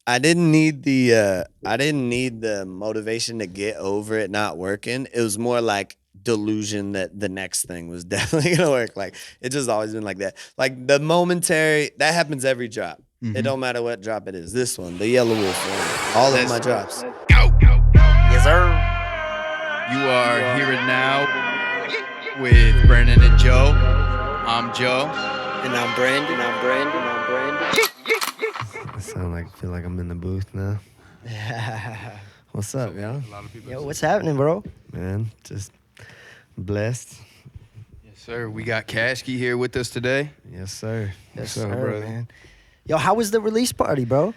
I didn't need the motivation to get over it not working. It was more like delusion that the next thing was definitely gonna work. Like it just always been like that. Like the momentary that happens every drop. It don't matter what drop it is. This one, the Yellow Wolf one, all of my drops. Yes, sir. You are here and now with Brandon and Joe. I'm Joe. And I'm Brandon. I feel like I'm in the booth now. What's up, y'all? A lot of people. Yo, what's happening, bro? Man, just blessed. Yes, sir. We got Caskey here with us today. Yes, sir. Yes, up, sir, brother? man. Yo, how was the release party, bro?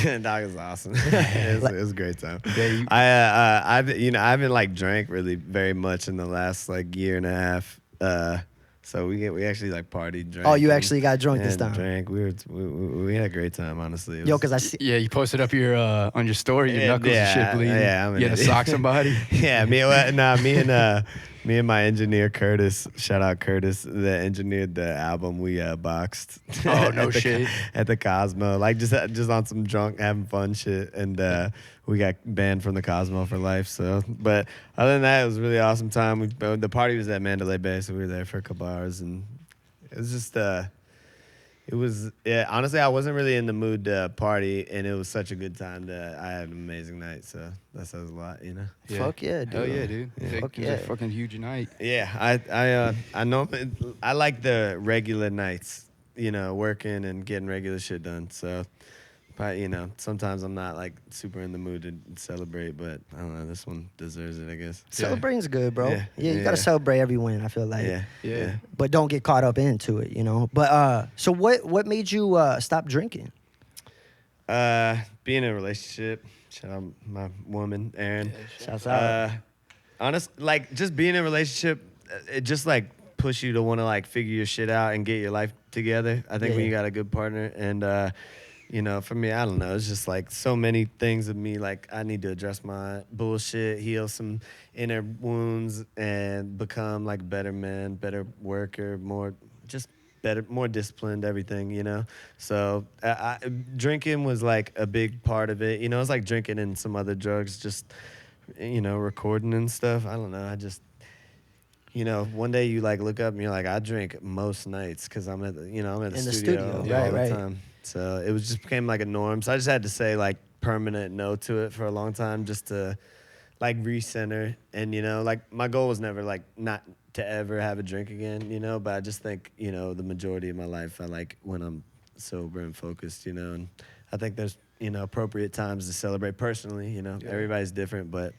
Dog is awesome. it was a great time. Yeah, you- I haven't like drank really very much in the last like year and a half. So we actually like partied, drank. Oh, you and- actually got drunk this and time. Drank. We had a great time, honestly. It Yo, was- because I see. Yeah, you posted up your on your story, your Yeah, knuckles and shit yeah, bleeding. yeah, I'm an You had to idiot. sock somebody. Yeah, me and my engineer Curtis, shout out Curtis, that engineered the album. We boxed. Oh, no at the, shit. At the Cosmo, like just on some drunk having fun shit, and we got banned from the Cosmo for life. So, but other than that, it was a really awesome time. The party was at Mandalay Bay, so we were there for a couple hours, and it was just It was, yeah, honestly, I wasn't really in the mood to party, and it was such a good time that I had an amazing night. So that says a lot, you know. Fuck yeah, dude. Hell yeah, dude. Yeah. It was Fuck a yeah. fucking huge night. Yeah, I know I like the regular nights, you know, working and getting regular shit done. So, but you know, sometimes I'm not like super in the mood to celebrate, but I don't know, this one deserves it, I guess. Celebrating's good, bro. Yeah. Yeah, you Yeah. gotta celebrate every win. I feel like. Yeah, Yeah. But don't get caught up into it, you know. But so what made you stop drinking? Being in a relationship, shout out my woman, Erin. Shouts out. Like just being in a relationship, it just like push you to want to like figure your shit out and get your life together. I think when Yeah. you got a good partner, and you know, for me, I don't know, it's just like so many things of me. Like I need to address my bullshit, heal some inner wounds, and become like a better man, better worker, more just better, more disciplined, everything, you know. So drinking was like a big part of it. You know, it's like drinking and some other drugs, just you know, recording and stuff. I don't know. I just, you know, one day you like look up and you're like, I drink most nights because I'm at the, you know, I'm at the In the studio, studio, all right, the right. time. So it was just became like a norm. So I just had to say like permanent no to it for a long time, just to like recenter. And you know, like my goal was never like not to ever have a drink again, you know. But I just think, you know, the majority of my life I like when I'm sober and focused, you know. And I think there's, you know, appropriate times to celebrate personally, you know. Yeah. Everybody's different, but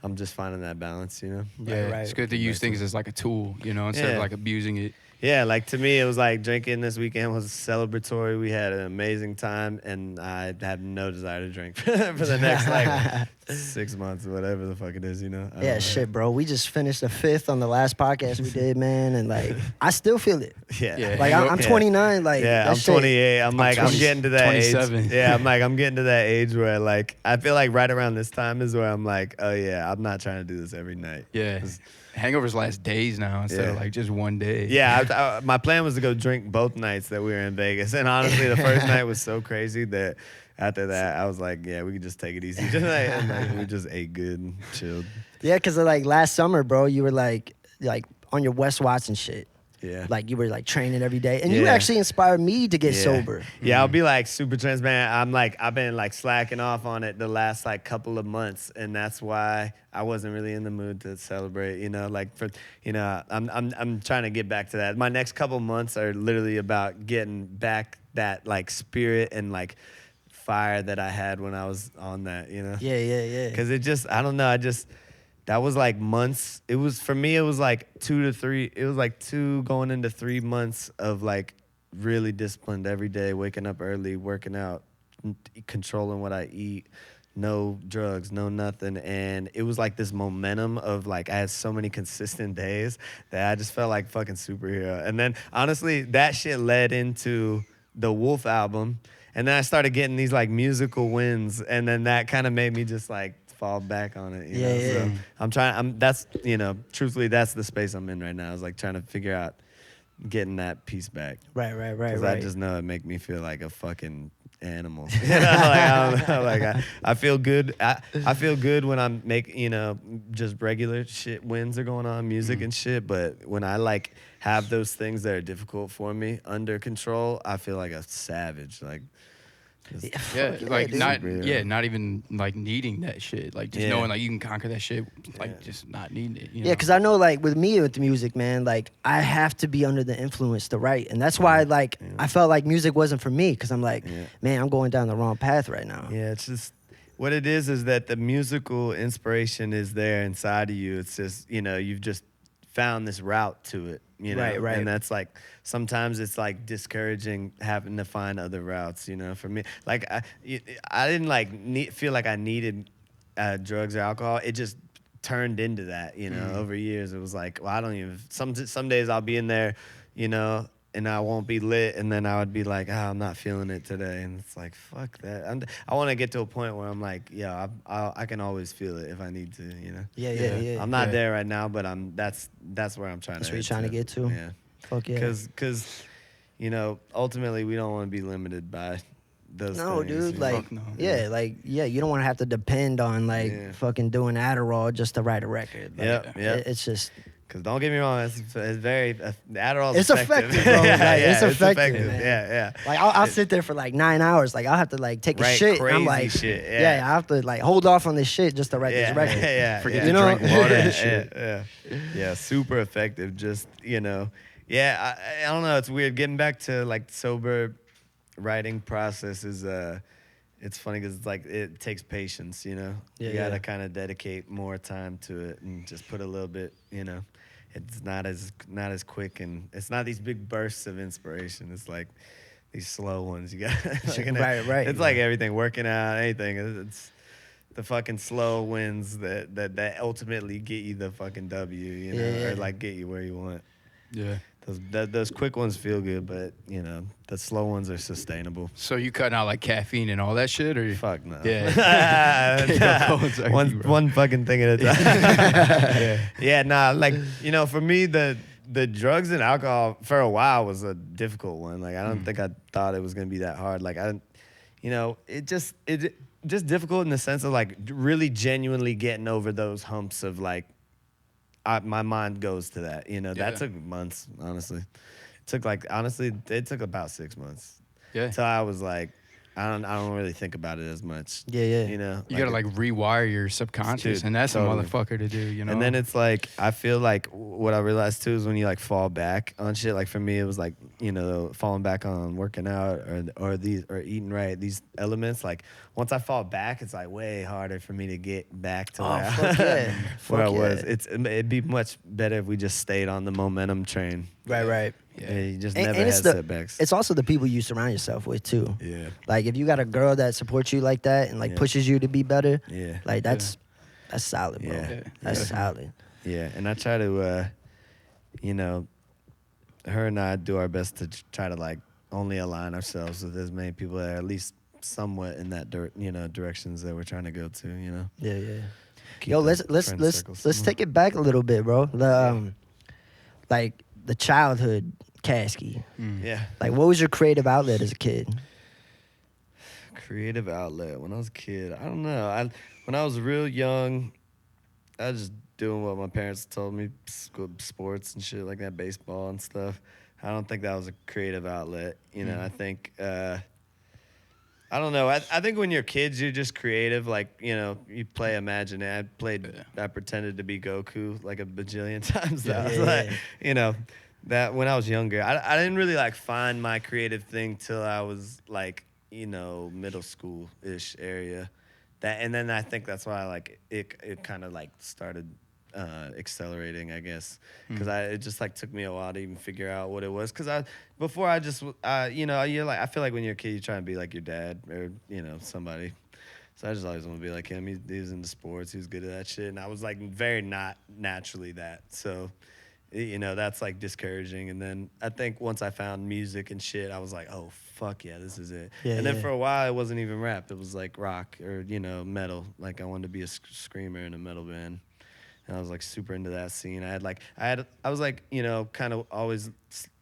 I'm just finding that balance, you know. Yeah, right. it's good to use things as like a tool, you know, instead of Yeah. like abusing it. Yeah, like to me, it was like drinking this weekend was celebratory. We had an amazing time, and I have no desire to drink for the next like 6 months or whatever the fuck it is, you know. I Yeah, don't know. shit, bro. We just finished the 5th on the last podcast we did, man, and like I still feel it. Yeah, Yeah. Like I'm Yeah. 29. Like Yeah, that I'm shit- 28. I'm like, I'm 20 getting to that 27. age. Yeah, I'm getting to that age where like I feel like right around this time is where I'm like, oh yeah, I'm not trying to do this every night. Yeah. Hangovers last days now instead of Yeah. like just one day. Yeah, my plan was to go drink both nights that we were in Vegas, and honestly, the first night was so crazy that after that, I was like, yeah, we could just take it easy tonight, and like, we just ate good and chilled. Yeah, because like last summer, bro, you were like on your Wes Watson shit. Yeah, Like you were like training every day, and you Yeah. actually inspired me to get yeah. sober. Yeah, I'll be like super transparent. I've been like slacking off on it the last like couple of months, and that's why I wasn't really in the mood to celebrate. You know, like for you know, I'm trying to get back to that. My next couple months are literally about getting back that like spirit and like fire that I had when I was on that. You know. Yeah. Cause it just, I don't know, that was like months. It was, for me, it was like 2 to 3, it was like 2 going into 3 months of like really disciplined every day, waking up early, working out, controlling what I eat, no drugs, no nothing. And it was like this momentum of like, I had so many consistent days that I just felt like fucking superhero. And then honestly, that shit led into the Wolf album. And then I started getting these like musical wins. And then that kind of made me just like fall back on it. You know? Yeah. So that's, you know, truthfully, that's the space I'm in right now. Is like trying to figure out getting that piece back. Right. Because I just know it make me feel like a fucking animal. You know, like, I don't know, like I feel good. I feel good when I'm just regular shit wins are going on, music and shit. But when I like have those things that are difficult for me under control, I feel like a savage. Like, like dude. not even like needing that shit. Like just knowing like you can conquer that shit. Like just not needing it. You know? Yeah, because I know, like, with me with the music, man, like, I have to be under the influence to write. And that's why, like, I felt like music wasn't for me because I'm like, man, I'm going down the wrong path right now. Yeah, it's just what it is that the musical inspiration is there inside of you. It's just, you've just found this route to it, Right. And that's like, sometimes it's like discouraging having to find other routes, for me. Like, I didn't like feel like I needed drugs or alcohol. It just turned into that, over years. It was like, well, I don't even, some days I'll be in there, and I won't be lit, and then I would be like, I'm not feeling it today, and it's like, fuck that. I want to get to a point where I'm like, I can always feel it if I need to, Yeah. I'm not there right now, but that's where I'm trying That's to. where you're trying to get to. Yeah. Fuck yeah. Because, ultimately we don't want to be limited by those No, things. dude, like, Fuck no. you don't want to have to depend on, like, fucking doing Adderall just to write a record. Like, It's just... Because don't get me wrong, it's very Adderall's It's effective, bro. Like, it's effective, man. Yeah. Like, I'll sit there for, like, 9 hours. Like, I'll have to, like, take a shit. And I'm like, shit. I have to, like, hold off on this shit just to write this record. Forget You to know? drink water and shit. Yeah, super effective. Just, I don't know. It's weird. Getting back to, like, sober writing process is, it's funny because it's like it takes patience, you gotta kind of dedicate more time to it and just put a little bit, it's not as quick, and it's not these big bursts of inspiration. It's like these slow ones. You got right. It's like everything, working out, anything. It's the fucking slow wins that ultimately get you the fucking W, or like get you where you want. Yeah. Those quick ones feel good, but the slow ones are sustainable. So you cutting out like caffeine and all that shit, or Fuck no. Yeah. one fucking thing at a time. Like, for me, the drugs and alcohol for a while was a difficult one. Like, I don't think I thought it was gonna be that hard. Like, it just difficult in the sense of like really genuinely getting over those humps of like, my mind goes to that. That took months, honestly. It took about 6 months. Yeah. So I was like, I don't really think about it as much. Yeah. You gotta like rewire your subconscious, Dude, and that's totally. a motherfucker to do, And then it's like, I feel like what I realized too is when you like fall back on shit. Like for me, it was like, falling back on working out or eating right. These elements, like once I fall back, it's like way harder for me to get back to where I was. It'd be much better if we just stayed on the momentum train. Right. Yeah, you just And never had setbacks. It's also the people you surround yourself with too. Yeah. Like if you got a girl that supports you like that and like pushes you to be better, like that's solid, bro. Yeah. That's solid. Yeah, and I try to, her and I do our best to try to like only align ourselves with as many people that are at least somewhat in that directions that we're trying to go to. Yeah. Keep Yo, the let's friend circles let's similar. take it back a little bit, bro. Like the childhood Caskey. Yeah. Like, what was your creative outlet as a kid? Creative outlet when I was a kid. I don't know. When I was real young, I was just doing what my parents told me, sports and shit like that, baseball and stuff. I don't think that was a creative outlet. I think, I don't know. I think when you're kids, you're just creative. Like, you play imagine. I pretended to be Goku like a bajillion times. That when I was younger, I didn't really like find my creative thing till I was like, middle school-ish area. And then I think that's why like it kind of like started accelerating, I guess, because it just like took me a while to even figure out what it was. Because you're like, I feel like when you're a kid, you try to be like your dad or somebody. So I just always want to be like him. He's into sports. He's good at that shit, and I was like very not naturally that. So that's like discouraging. And then I think once I found music and shit, I was like, oh fuck yeah, this is it. Yeah, and then yeah. for a while, it wasn't even rap. It was like rock or metal. Like I wanted to be a screamer in a metal band. And I was like super into that scene. I was like, kind of always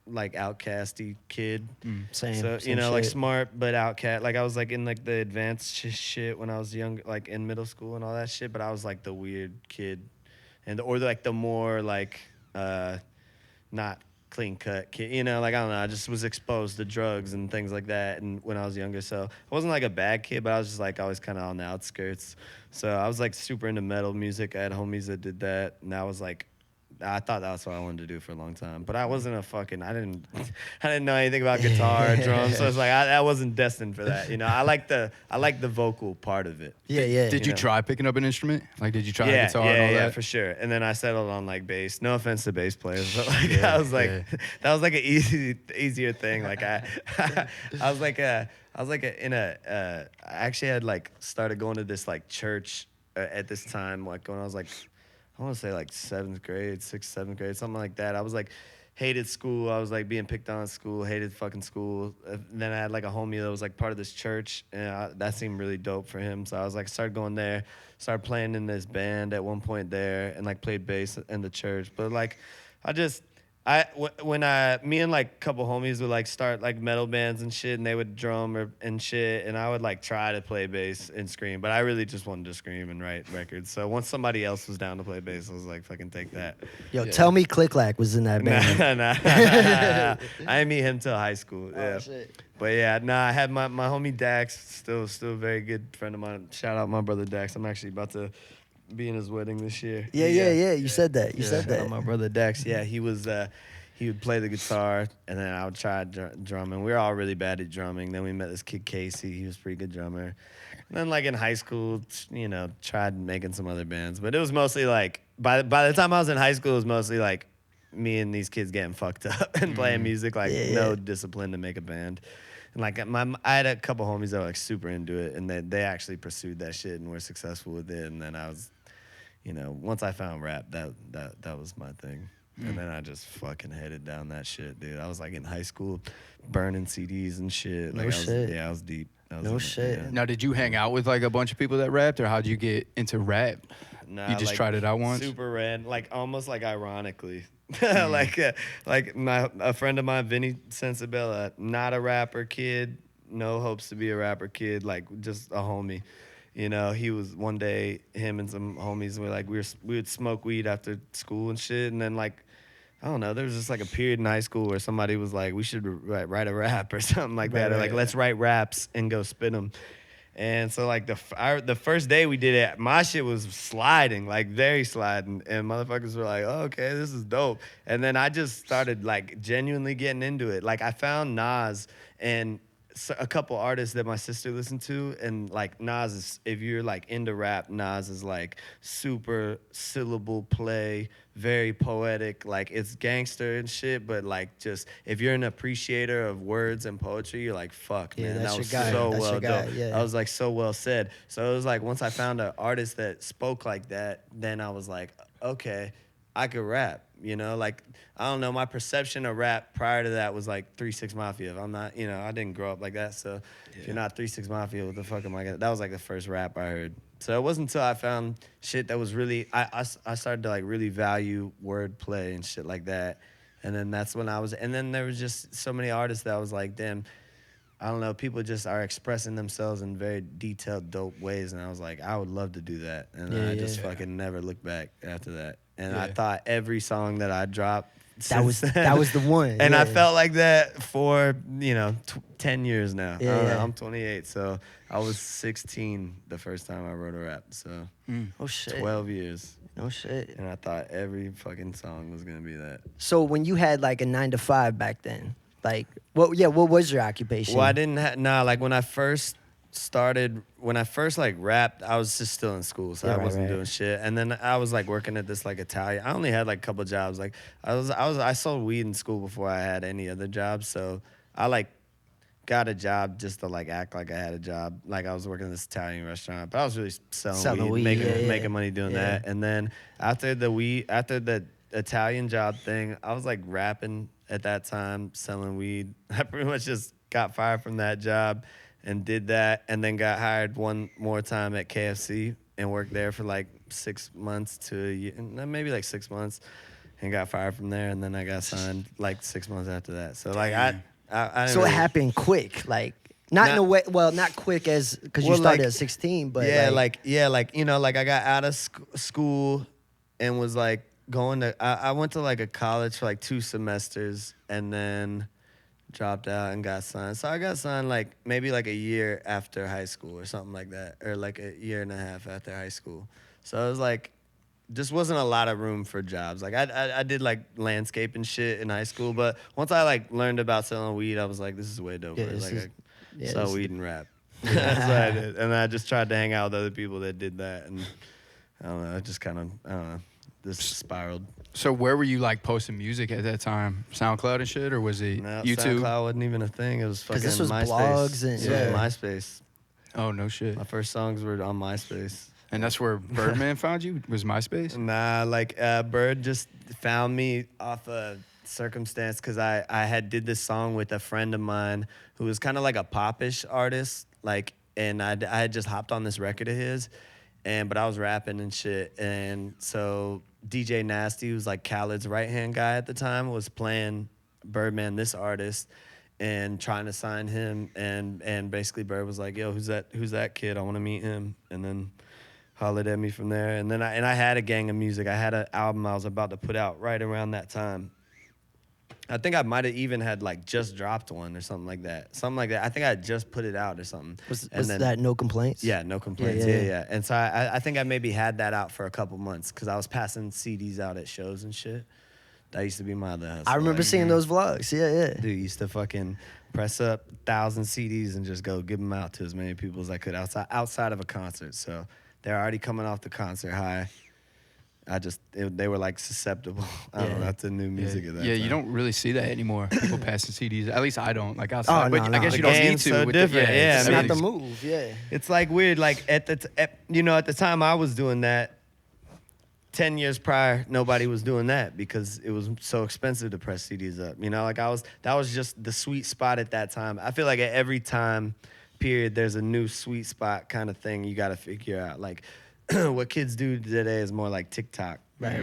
like outcasty kid. Same. So same like shit. smart but outcast. Like I was like in like the advanced shit when I was young, like in middle school and all that shit. But I was like the weird kid, or like the more like not clean cut kid. Like I don't know. I just was exposed to drugs and things like that. And when I was younger, so I wasn't like a bad kid, but I was just like always kind of on the outskirts. So I was like super into metal music. I had homies that did that, and I was like. I thought that's what I wanted to do for a long time, but I wasn't I didn't know anything about guitar or drums, so it's like I wasn't destined for that. I like the vocal part of it. Yeah. Did you try picking up an instrument? Like, did you try guitar and all Yeah, that? for sure. And then I settled on like bass. No offense to bass players, but like that was like an easier thing. Like I actually had like started going to this like church at this time, like when I was like. I want to say like 7th grade, 6th, 7th grade, something like that. I was like, hated school. I was like being picked on at school, hated fucking school. And then I had like a homie that was like part of this church, and that seemed really dope for him. So I was like, started going there, started playing in this band at one point there, and like played bass in the church. But like, me and like a couple homies would like start like metal bands and shit, and they would drum and shit, and I would like try to play bass and scream, but I really just wanted to scream and write records. So once somebody else was down to play bass, I was like, fucking take that. Yo, tell me Click Clack was in that band. Nah. I didn't meet him till high school. Yeah. Oh, shit. But yeah, I had my homie Dax, still a very good friend of mine. Shout out my brother Dax. I'm actually about to be in his wedding this year. Yeah. You said that. You said Shout out that. my brother Dax. Yeah, he would play the guitar, and then I would try drumming. We were all really bad at drumming. Then we met this kid Casey. He was a pretty good drummer. And then like in high school, tried making some other bands, but it was mostly like by the time I was in high school, it was mostly like me and these kids getting fucked up and playing music, like no discipline to make a band. And like I had a couple homies that were like super into it, and they actually pursued that shit and were successful with it. And then I was, once I found rap, that was my thing. And then I just fucking headed down that shit, dude. I was like in high school, burning CDs and shit. Like I was deep. No shit. Yeah. Now, did you hang out with like a bunch of people that rapped, or how'd you get into rap? Nah, You just tried it out once? Super random, like almost like ironically. like a friend of mine, Vinny Sensabella, not a rapper kid, no hopes to be a rapper kid, like just a homie. He was one day, him and some homies were like, we would smoke weed after school and shit, and then like, I don't know, there was just like a period in high school where somebody was like, we should write a rap or something like that, or like let's write raps and go spit them. And so like the first day we did it, my shit was sliding, like very sliding, and motherfuckers were like, oh, okay, this is dope. And then I just started like genuinely getting into it. Like I found Nas and a couple artists that my sister listened to, and like Nas is, if you're like into rap, Nas is like super syllable play, very poetic, like it's gangster and shit, but like just if you're an appreciator of words and poetry, you're like, fuck, man, that's that was your guy. so That's well your guy, done. yeah. I was like so well said. So it was like once I found an artist that spoke like that, then I was like, okay, I could rap. Like, I don't know, my perception of rap prior to that was like 3 6 Mafia. If I'm not, I didn't grow up like that. So if you're not 3 6 Mafia, what the fuck am I gonna? That was like the first rap I heard. So it wasn't until I found shit that was really, I started to like really value wordplay and shit like that. And then that's when and then there was just so many artists that I was like, damn, I don't know, people just are expressing themselves in very detailed, dope ways. And I was like, I would love to do that. And I just fucking never looked back after that. And I thought every song that I dropped, That was the one. and I felt like that for 10 years now. Yeah, I don't know, yeah. I'm 28, so I was 16 the first time I wrote a rap. So Oh shit. 12 years, No shit. and I thought every fucking song was gonna be that. So when you had like a 9 to 5 back then, like what was your occupation? Well, I didn't like when I first like rapped, I was just still in school, so I wasn't doing shit. And then I was like working at this like Italian. I only had like a couple jobs. Like I sold weed in school before I had any other jobs. So I like got a job just to like act like I had a job. Like I was working in this Italian restaurant, but I was really selling weed, making money doing that. And then after the Italian job thing, I was like rapping at that time, selling weed. I pretty much just got fired from that job and did that, and then got hired one more time at KFC and worked there for like 6 months to a year, maybe like 6 months. and got fired from there, and then I got signed like 6 months after that. So like I didn't So really, it happened quick, like not in a way. Well, not quick as because you Well, started like, at 16, but like I got out of school and was like going to I went to like a college for like 2 semesters and then dropped out and got signed. So I got signed like maybe like a year after high school or something like that, or like a year and a half after high school. So it was like just wasn't a lot of room for jobs. Like I did like landscape and shit in high school, but once I like learned about selling weed, I was like, this is way doper. Yeah, I sell weed and rap. That's what I did, and I just tried to hang out with other people that did that, and I don't know, it just kind of this spiraled. So where were you like posting music at that time? SoundCloud and shit, or was it No, YouTube? SoundCloud wasn't even a thing. It was fucking this was MySpace. blogs and- It yeah. was MySpace. Oh no shit. My first songs were on MySpace. And that's where Birdman found you? Was MySpace? Nah, like Bird just found me off a circumstance because I had did this song with a friend of mine who was kind of like a popish artist, like, and I had just hopped on this record of his, but I was rapping and shit, and so DJ Nasty, who was like Khaled's right hand guy at the time, was playing Birdman, this artist, and trying to sign him, and basically Bird was like, yo, who's that kid? I want to meet him, and then hollered at me from there. And then I had a gang of music. I had an album I was about to put out right around that time. I think I might have even had like just dropped one or something like that. I think I had just put it out or something. was then, that No Complaints? Yeah, No Complaints. Yeah. And so I think I maybe had that out for a couple months because I was passing CDs out at shows and shit. That used to be my other hustle. I remember seeing those vlogs. Yeah. Dude, used to fucking press up 1,000 CDs and just go give them out to as many people as I could outside of a concert. So they're already coming off the concert high. They were like susceptible. I don't know, that's the new music of that Yeah, time. you don't really see that anymore. People passing CDs. At least I don't. Like outside. Oh, but no, I guess the you don't need game's to. so with different. Yeah, It's I not mean, the move. Yeah. It's like weird. Like at the time I was doing that, 10 years prior, nobody was doing that because it was so expensive to press CDs up. You know, like that was just the sweet spot at that time. I feel like at every time period, there's a new sweet spot kind of thing you got to figure out. Like what kids do today is more like TikTok. Right. You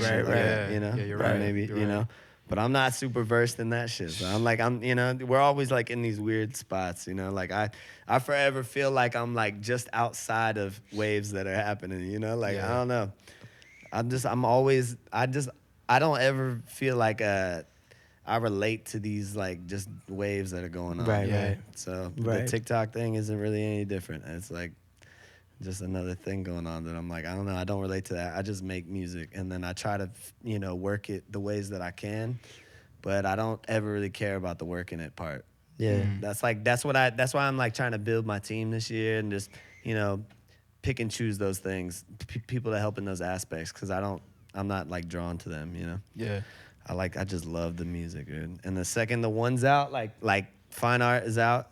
know, Yeah, you're right. Maybe You're you know. right. But I'm not super versed in that shit. So we're always like in these weird spots, you know? Like I forever feel like I'm like just outside of waves that are happening, you know? Like, I don't know. I don't ever feel like I relate to these like just waves that are going on. Right. So Right. the TikTok thing isn't really any different. It's like just another thing going on that I'm like, I don't know, I don't relate to that. I just make music and then I try to, work it the ways that I can, but I don't ever really care about the working it part. Yeah. That's why I'm like trying to build my team this year and just, pick and choose those things, people that help in those aspects, because I'm not like drawn to them, you know? Yeah. I just love the music, dude. And the second the one's out, like Fine Art is out,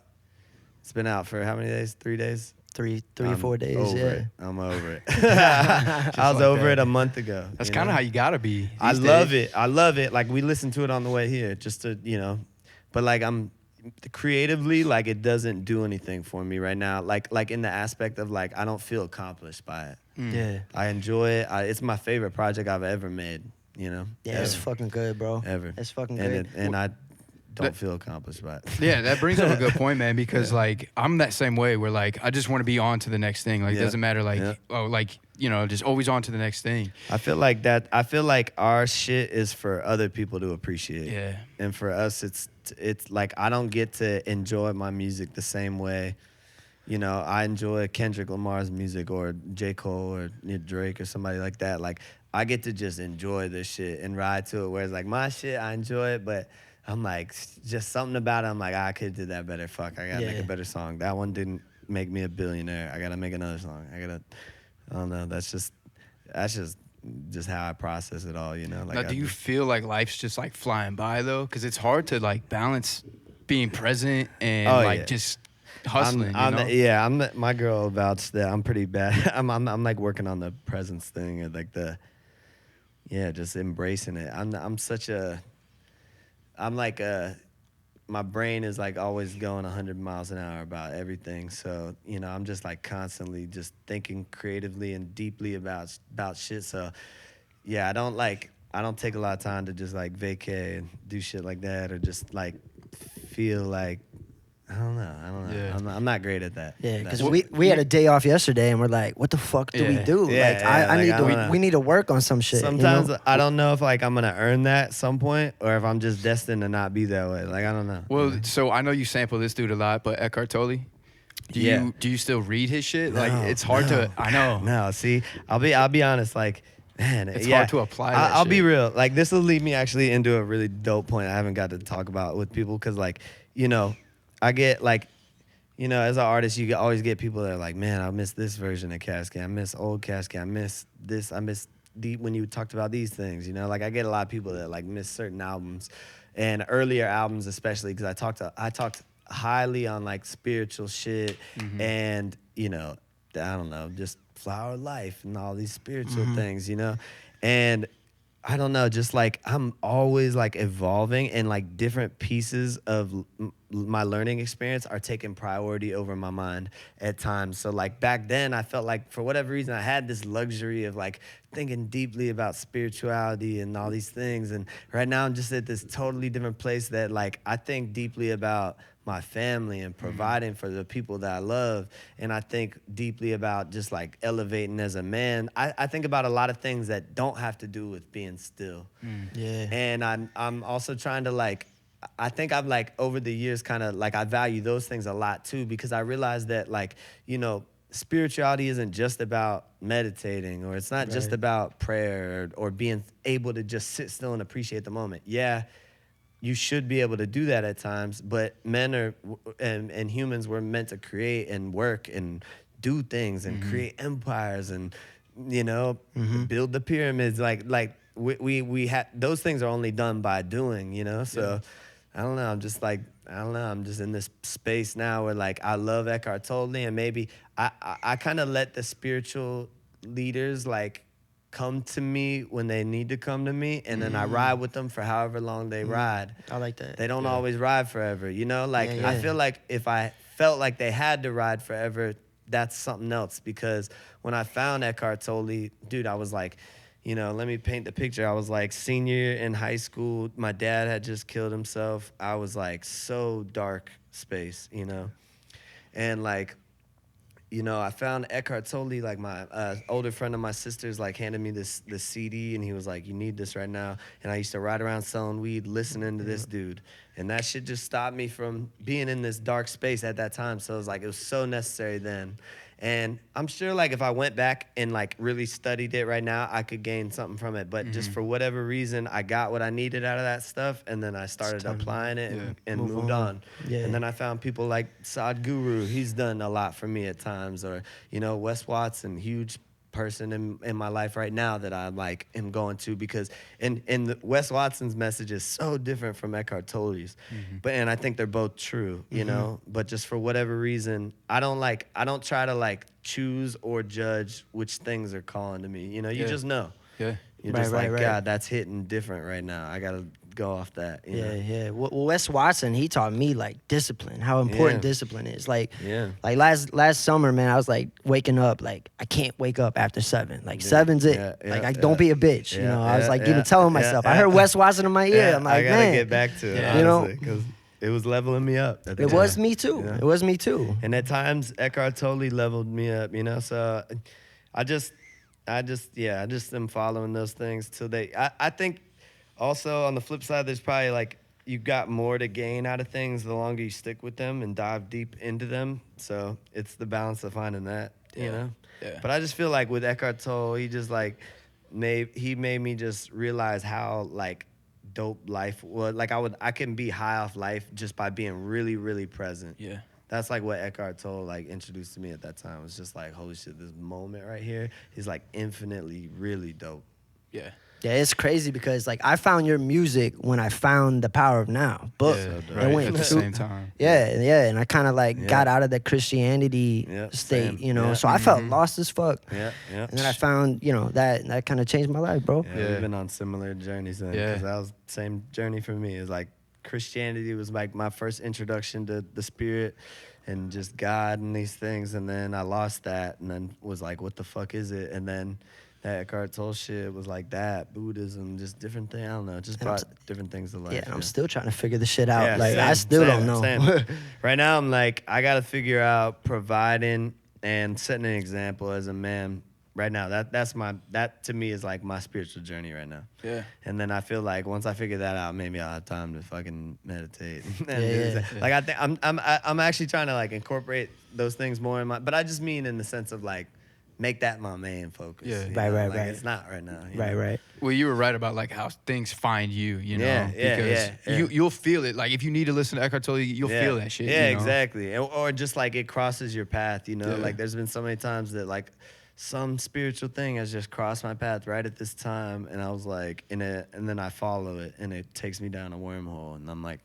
it's been out for how many days? 3 days? Three or 4 days. Over Yeah. it. I'm over it. I was like over that. it a month ago. That's you kind of know? how you gotta be. I these love days. it. I love it. Like we listened to it on the way here, just to but like I'm creatively, like it doesn't do anything for me right now. Like in the aspect of like I don't feel accomplished by it. Yeah. I enjoy it. It's my favorite project I've ever made. Yeah, Ever. it's fucking good, bro. Ever. It's fucking and good. and I don't feel accomplished by it. Yeah, that brings up a good point, man. Because like I'm that same way. Where like I just want to be on to the next thing. Like it Yeah. doesn't matter. Like Yeah. just always on to the next thing. I feel like that. I feel like our shit is for other people to appreciate. Yeah. And for us, it's like I don't get to enjoy my music the same way. I enjoy Kendrick Lamar's music or J. Cole or Drake or somebody like that. Like I get to just enjoy this shit and ride to it. Whereas like my shit, I enjoy it, but I'm like just something about it. I'm like I could have did that better. Fuck, I gotta make a better song. That one didn't make me a billionaire. I gotta make another song. I don't know. That's just how I process it all. Like Now, do you feel like life's just like flying by though? Because it's hard to like balance being present and just hustling. My girl vouched that I'm pretty bad. I'm like working on the presence thing and like just embracing it. My brain is like always going 100 miles an hour about everything. So, I'm just like constantly just thinking creatively and deeply about shit. So, yeah, I don't like I don't take a lot of time to just like vacay and do shit like that, or just like feel like I don't know. Yeah. I'm not great at that. Yeah, because That's- we had a day off yesterday, and we're like, what the fuck do we Yeah. do? Yeah, like, yeah, I like, need I to. don't know. We need to work on some shit. Sometimes you know? I don't know if like I'm gonna earn that at some point, or if I'm just destined to not be that way. Like I don't know. Well, so I know you sample this dude a lot, but Eckhart Tolle, do you still read his shit? Like No, it's hard to. I know. No, see, I'll be honest. Like, man, It's yeah, hard to apply that I'll be shit. real. Like, this will lead me actually into a really dope point I haven't got to talk about with people, because, like, you know, I get like, you know, as an artist, you always get people that are like, man, I miss this version of Caskey. I miss old Caskey. I miss this. I miss deep when you talked about these things. You know, like I get a lot of people that like miss certain albums, and earlier albums especially, because I talked highly on like spiritual shit, and you know, I don't know, just Flower of Life and all these spiritual things, you know, and I don't know, just like I'm always like evolving, and like different pieces of my learning experience are taking priority over my mind at times. So like back then I felt like for whatever reason I had this luxury of like thinking deeply about spirituality and all these things, and right now I'm just at this totally different place that like I think deeply about my family and providing for the people that I love. And I think deeply about just like elevating as a man. I think about a lot of things that don't have to do with being still. Yeah. And I'm also trying to like, I think I've like over the years kind of like I value those things a lot too, because I realized that like, you know, spirituality isn't just about meditating, or it's not just about prayer, or being able to just sit still and appreciate the moment. Yeah, you should be able to do that at times, but men are and humans were meant to create and work and do things and create empires and, you know, build the pyramids. Like we had those things are only done by doing, you know. So I don't know. I'm just like I don't know. I'm just in this space now where like I love Eckhart Tolle, and maybe I kind of let the spiritual leaders like come to me when they need to come to me, and then I ride with them for however long they ride. I like that. They don't always ride forever, you know? Like, Yeah, I yeah. feel like if I felt like they had to ride forever, that's something else. Because when I found Eckhart Tolle, dude, I was like, you know, let me paint the picture. I was like senior in high school. My dad had just killed himself. I was like so dark space, you know? And like, you know, I found Eckhart Tolle, like my older friend of my sister's like handed me this CD, and he was like, you need this right now. And I used to ride around selling weed, listening to this dude. And that shit just stopped me from being in this dark space at that time. So it was like, it was so necessary then. And I'm sure like if I went back and like really studied it right now, I could gain something from it. But just for whatever reason, I got what I needed out of that stuff, and then I started applying it and moved on. Yeah. And then I found people like Sadhguru. He's done a lot for me at times. Or, you know, Wes Watson, huge person in my life right now that I like am going to, because Wes Watson's message is so different from Eckhart Tolle's, and I think they're both true, you know. But just for whatever reason, I don't try to like choose or judge which things are calling to me. You know, you just know. Yeah. You're Right, just right, like, right. God, that's hitting different right now. I gotta go off that. You know? Yeah. Well, Wes Watson, he taught me like discipline, how important Yeah. discipline is. Like, Yeah. like last summer, man, I was like waking up, like I can't wake up after 7. Like 7's it. Yeah, like yeah, I don't be a bitch. You yeah, know, I was yeah, like yeah, even telling yeah, myself. yeah. I heard Wes Watson in my ear. Yeah, I'm like, I gotta man, get back to it, Yeah. You know? honestly, because it was leveling me up. at the it time. was me too. Yeah. It was me too. And at times, Eckhart Tolle leveled me up, you know. So I just am following those things till I think also on the flip side, there's probably like you got more to gain out of things the longer you stick with them and dive deep into them. So it's the balance of finding that, you know. Yeah. But I just feel like with Eckhart Tolle, he just like made me just realize how like dope life was. Like I can be high off life just by being really, really present. Yeah. That's like what Eckhart Tolle like introduced to me at that time. It was just like, holy shit, this moment right here is like infinitely really dope. Yeah. Yeah, it's crazy because like I found your music when I found The Power of Now book. Yeah, dope. right, went at the through- same time. Yeah, and I kind of like Yeah. got out of the Christianity Yeah, state, same. you know. Yeah. So I felt lost as fuck. Yeah, yeah. And then I found, you know, that kind of changed my life, bro. Yeah, Yeah. we've been on similar journeys then. Yeah. Because that was the same journey for me. It's like Christianity was like my first introduction to the spirit and just God and these things. And then I lost that and then was like, what the fuck is it? And then that Eckhart Tolle shit was like that. Buddhism, just different thing. I don't know. Just brought different things to life. Yeah, I'm still trying to figure this shit out. Yeah, like, same, I still same, don't know. same. Right now, I'm like, I got to figure out providing and setting an example as a man. Right now, that to me is like my spiritual journey right now. Yeah. And then I feel like once I figure that out, maybe I'll have time to fucking meditate. Yeah. Like I think I'm actually trying to like incorporate those things more in my. But I just mean in the sense of like make that my main focus. Yeah. you Right, know? right, like, right. It's not right now. Right. Well, you were right about like how things find you, you know, because yeah. you'll feel it. Like if you need to listen to Eckhart Tolle, you'll feel that shit. Yeah, you know? exactly. Or just like it crosses your path, you know. Yeah. Like there's been so many times that like some spiritual thing has just crossed my path right at this time, and I was like and then I follow it, and it takes me down a wormhole, and I'm like,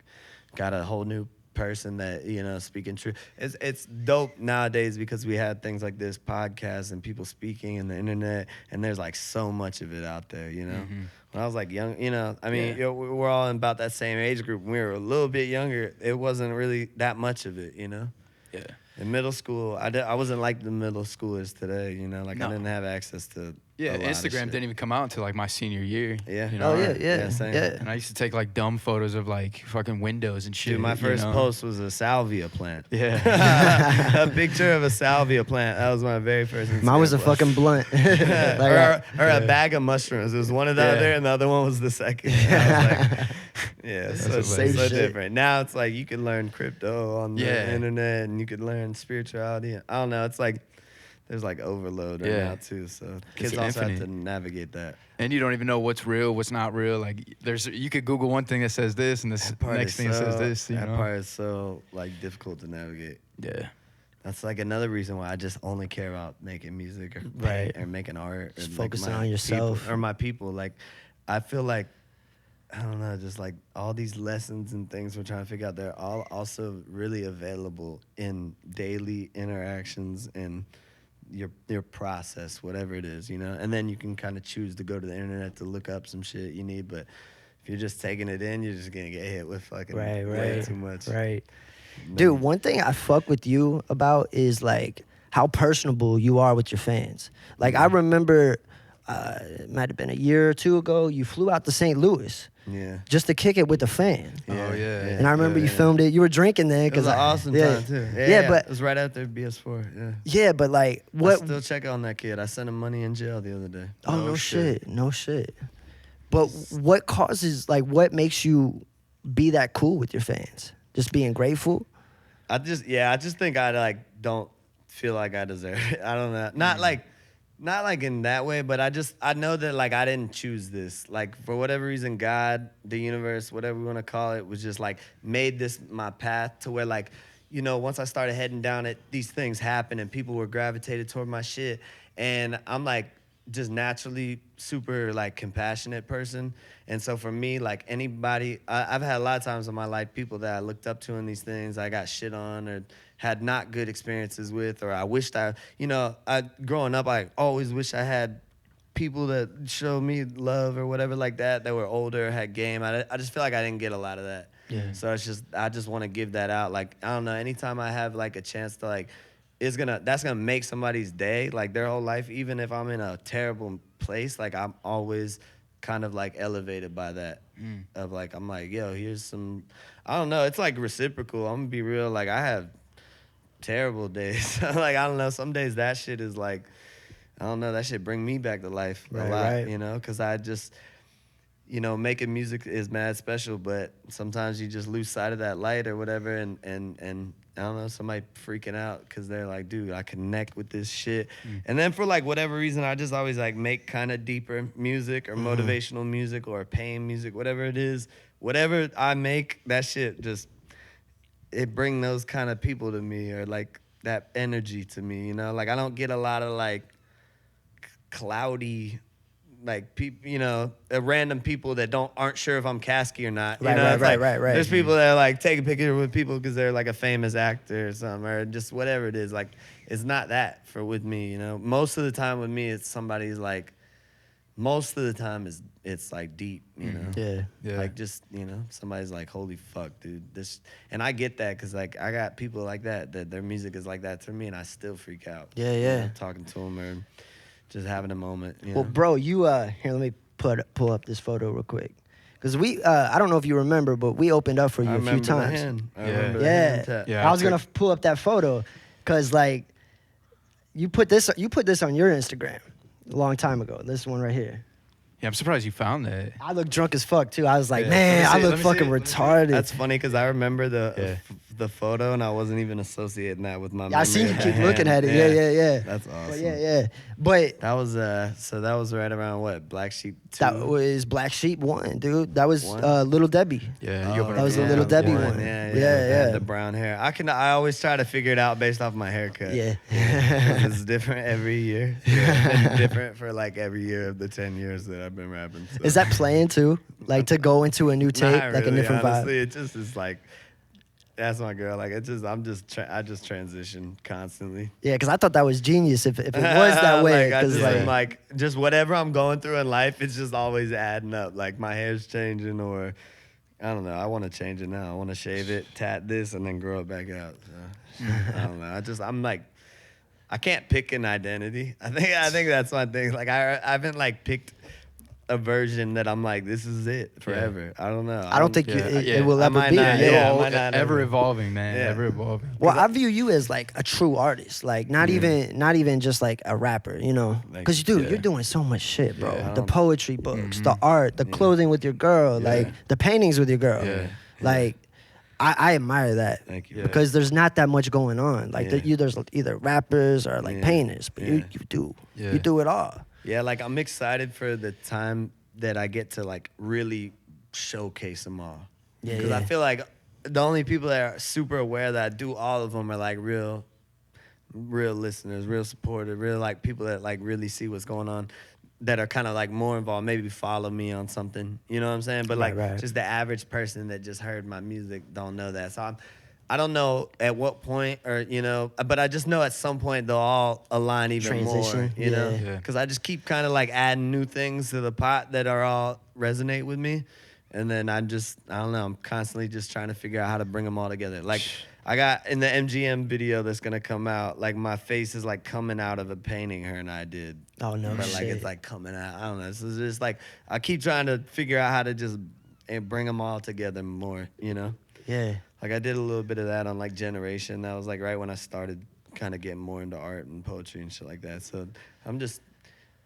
got a whole new person that, you know, speaking truth. It's dope nowadays because we had things like this podcast and people speaking and the internet, and there's like so much of it out there, you know. When I was like young, you know, I mean, we're all in about that same age group. When we were a little bit younger, it wasn't really that much of it, you know. Yeah. In middle school, I wasn't like the middle schoolers today, you know. Like No. I didn't have access to Yeah, a lot of Instagram shit. didn't even come out until like my senior year. Yeah. You know? Oh, yeah. same. And I used to take like dumb photos of like fucking windows and shit. Dude, my you first know? post was a salvia plant. Yeah. A picture of a salvia plant. That was my very first Instagram Mine was a post. fucking blunt. or a bag of mushrooms. It was one of the other, and the other one was the second. And I was like, yeah, so Same shit. different. Now it's like you can learn crypto on the Yeah. internet, and you could learn spirituality. I don't know. It's like there's like overload right now too. So kids also have infinite. to navigate that. And you don't even know what's real, what's not real. Like you could Google one thing that says this, and this next thing that says this. You that know? part is so like difficult to navigate. Yeah. That's like another reason why I just only care about making music or Right. or making art. Just or focusing my on yourself. people, or my people. Like I feel like I don't know, just like all these lessons and things we're trying to figure out, they're all also really available in daily interactions and your process, whatever it is, you know. And then you can kind of choose to go to the internet to look up some shit you need, but if you're just taking it in, you're just gonna get hit with fucking way too much. Right. Dude, one thing I fuck with you about is like how personable you are with your fans. Like I remember, it might have been a year or two ago, you flew out to St. Louis. Yeah. Just to kick it with a fan. Oh, yeah. And I remember you filmed it. You were drinking then. It was an awesome time too. Yeah, but it was right after BS4. Yeah. yeah, but like I what? still check on that kid. I sent him money in jail the other day. Oh no shit. But what causes like what makes you be that cool with your fans? Just being grateful. I just think I like don't feel like I deserve it. I don't know. Not like in that way, but I know that like I didn't choose this. Like for whatever reason, God, the universe, whatever we want to call it, was just like made this my path to where like, you know, once I started heading down it, these things happened and people were gravitated toward my shit. And I'm like just naturally super like compassionate person. And so for me, like anybody, I've had a lot of times in my life, people that I looked up to in these things, I got shit on or had not good experiences with, or I wished growing up, I always wish I had people that showed me love or whatever like that were older, had game. I just feel like I didn't get a lot of that. Yeah. So I just want to give that out. Like, I don't know, anytime I have like a chance to like, that's gonna make somebody's day, like their whole life, even if I'm in a terrible place, like I'm always kind of like elevated by that. Of like, I'm like, yo, here's some, I don't know, it's like reciprocal. I'm gonna be real, like I have terrible days. Like, I don't know, some days that shit is like, I don't know, that shit bring me back to life a lot, you know, because I just, you know, making music is mad special, but sometimes you just lose sight of that light or whatever, and I don't know, somebody freaking out because they're like, dude, I connect with this shit. And then for like whatever reason, I just always like make kind of deeper music or motivational music or pain music, whatever it is. Whatever I make, that shit just, it bring those kind of people to me, or like that energy to me, you know? Like I don't get a lot of like cloudy, like people, you know, random people that aren't sure if I'm Caskey or not. You know? Right. There's people that like take a picture with people because they're like a famous actor or something, or just whatever it is. Like it's not that with me, you know. Most of the time with me, it's somebody's like. Most of the time it's like deep, you know. Yeah. Like just, you know, somebody's like, holy fuck, dude, this, and I get that because like I got people like that their music is like that to me, and I still freak out. Yeah. You know, talking to them or just having a moment. You Well, know? bro, you here. Let me pull up this photo real quick. Because we, I don't know if you remember, but we opened up for you a few times. I remember the hand tap. I was gonna pull up that photo, cause like, you put this on your Instagram a long time ago. This one right here. Yeah, I'm surprised you found that. I look drunk as fuck too. I was like, Yeah. man, I look Let me fucking see. retarded. That's funny because I remember the photo and I wasn't even associating that with my memory. I seen you of the keep hand. looking at it. Yeah. That's awesome. But yeah. But That was so that was right around what, Black Sheep 2? that was Black Sheep 1, dude. That was One? Little Debbie. Yeah, That was the Little Debbie one. Yeah. Yeah. Had the brown hair. I always try to figure it out based off my haircut. Yeah. It's different every year. It's different for like every year of the 10 years that I've been rapping. So. Is that playing too? Like to go into a new tape, Not like really, a different honestly, vibe? It just is like, that's my girl. Like, I just transition constantly. Yeah, because I thought that was genius if it was that way. Like, Because I'm like, just whatever I'm going through in life, it's just always adding up. Like, my hair's changing, or I don't know. I want to change it now. I want to shave it, tat this, and then grow it back out. So, I don't know. I'm like, I can't pick an identity. I think that's my thing. Like, I haven't like picked a version that I'm like, this is it forever. I don't know. I don't think it will I ever might be. not, Yeah. I might not ever evolving, man. Yeah. Ever evolving. Well, I view you as like a true artist, like not even just like a rapper, you know? Like, Because you're doing so much shit, bro. Yeah. The poetry books, the art, the clothing with your girl, like the paintings with your girl. Yeah. Like, I admire that. Thank you. Because there's not that much going on. Like there's either rappers or like Yeah. painters, but you do it all. Yeah, like I'm excited for the time that I get to like really showcase them all. Yeah, Because I feel like the only people that are super aware that I do all of them are like real listeners, real supporters, real like people that like really see what's going on, that are kind of like more involved, maybe follow me on something. You know what I'm saying? But like Right. just the average person that just heard my music don't know that. So I don't know at what point, or but I just know at some point they'll all align even Transition, more. You know, yeah. because I just keep kind of like adding new things to the pot that are all resonate with me, and then I don't know. I'm constantly just trying to figure out how to bring them all together. Like I got in the MGM video that's gonna come out, like my face is like coming out of a painting her and I did. Oh, no But like shit. it's like coming out. I don't know. So it's just like I keep trying to figure out how to just bring them all together more. You know. Yeah. Like I did a little bit of that on like Generation. That was like right when I started kind of getting more into art and poetry and shit like that. So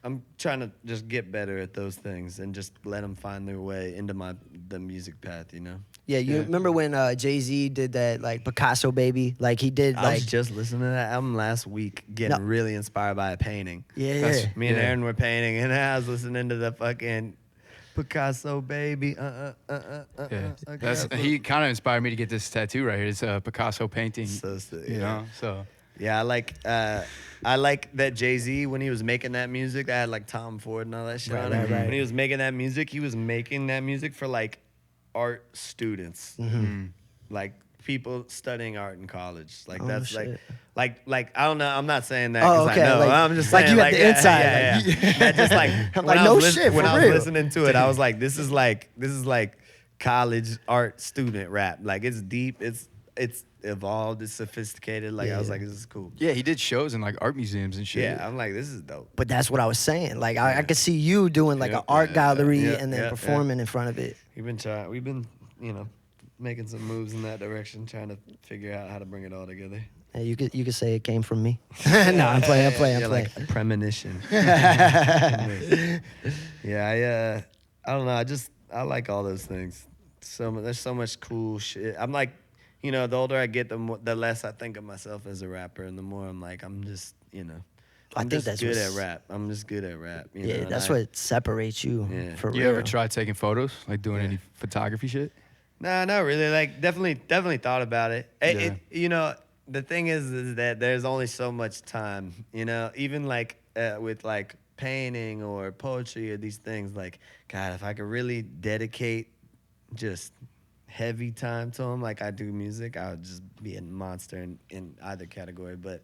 I'm trying to just get better at those things and just let them find their way into the music path, you know? Yeah, you remember when Jay-Z did that like Picasso Baby? Like he did I like was just listening to that album last week, getting really inspired by a painting. Yeah. Me and Aaron were painting, and I was listening to the fucking Picasso Baby. He kind of inspired me to get this tattoo right here. It's a Picasso painting. So sick, you know, so. Yeah, I like that Jay-Z, when he was making that music, that had like Tom Ford and all that shit on it. right. When he was making that music, he was making that music for like art students, like people studying art in college. Like that's shit. like I don't know. I'm not saying that Oh, because okay, I know. like- I'm just like saying you have the inside, Yeah, like- yeah. That just like I'm when like, I no was shit, when for I was real. listening to it, I was like, this is like college art student rap. Like it's deep. It's evolved. It's sophisticated. Like I was like, this is cool. Yeah, he did shows in like art museums and shit. Yeah, I'm like, this is dope. But that's what I was saying. Like I could see you doing like an art gallery and then yeah. performing in front of it. We've been making some moves in that direction, trying to figure out how to bring it all together. And you could say it came from me. No, I'm playing. Yeah, like a premonition. Yeah, I don't know. I like all those things. There's so much cool shit. I'm like, the older I get, the less I think of myself as a rapper, and the more I'm like, I'm just, I think that's good at rap. I'm just good at rap. Yeah, that's what separates you for real. You ever try taking photos, like doing any photography shit? No, not really. Like definitely thought about it. Yeah. The thing is that there's only so much time. Even like with like painting or poetry or these things. Like, God, if I could really dedicate just heavy time to them, like I do music, I would just be a monster in either category. But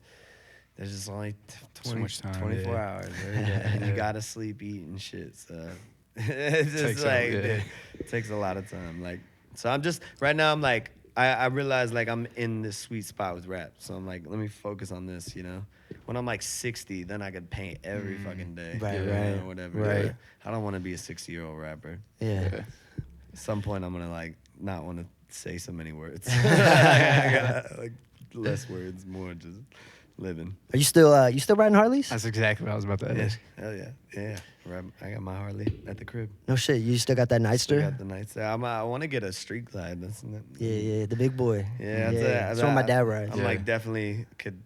there's just only 20, so much time, 24 hours every day, and you gotta sleep, eat, and shit. So it's just Takes like it it takes a lot of time. Like. So I'm just right now. I'm like I realized like I'm in this sweet spot with rap. So I'm like, let me focus on this, When I'm like 60, then I could paint every fucking day. Right, Or whatever. right. Yeah. I don't want to be a 60-year-old rapper. Yeah. At some point, I'm gonna like not want to say so many words. I gotta, like less words, more just living. Are you still riding Harleys? That's exactly what I was about to ask. Hell yeah. Yeah. I got my Harley at the crib. No shit. You still got that Still Nightster? got the nights. I want to get a street glide. Yeah, the big boy. Yeah, that's what my dad rides. I'm like definitely could.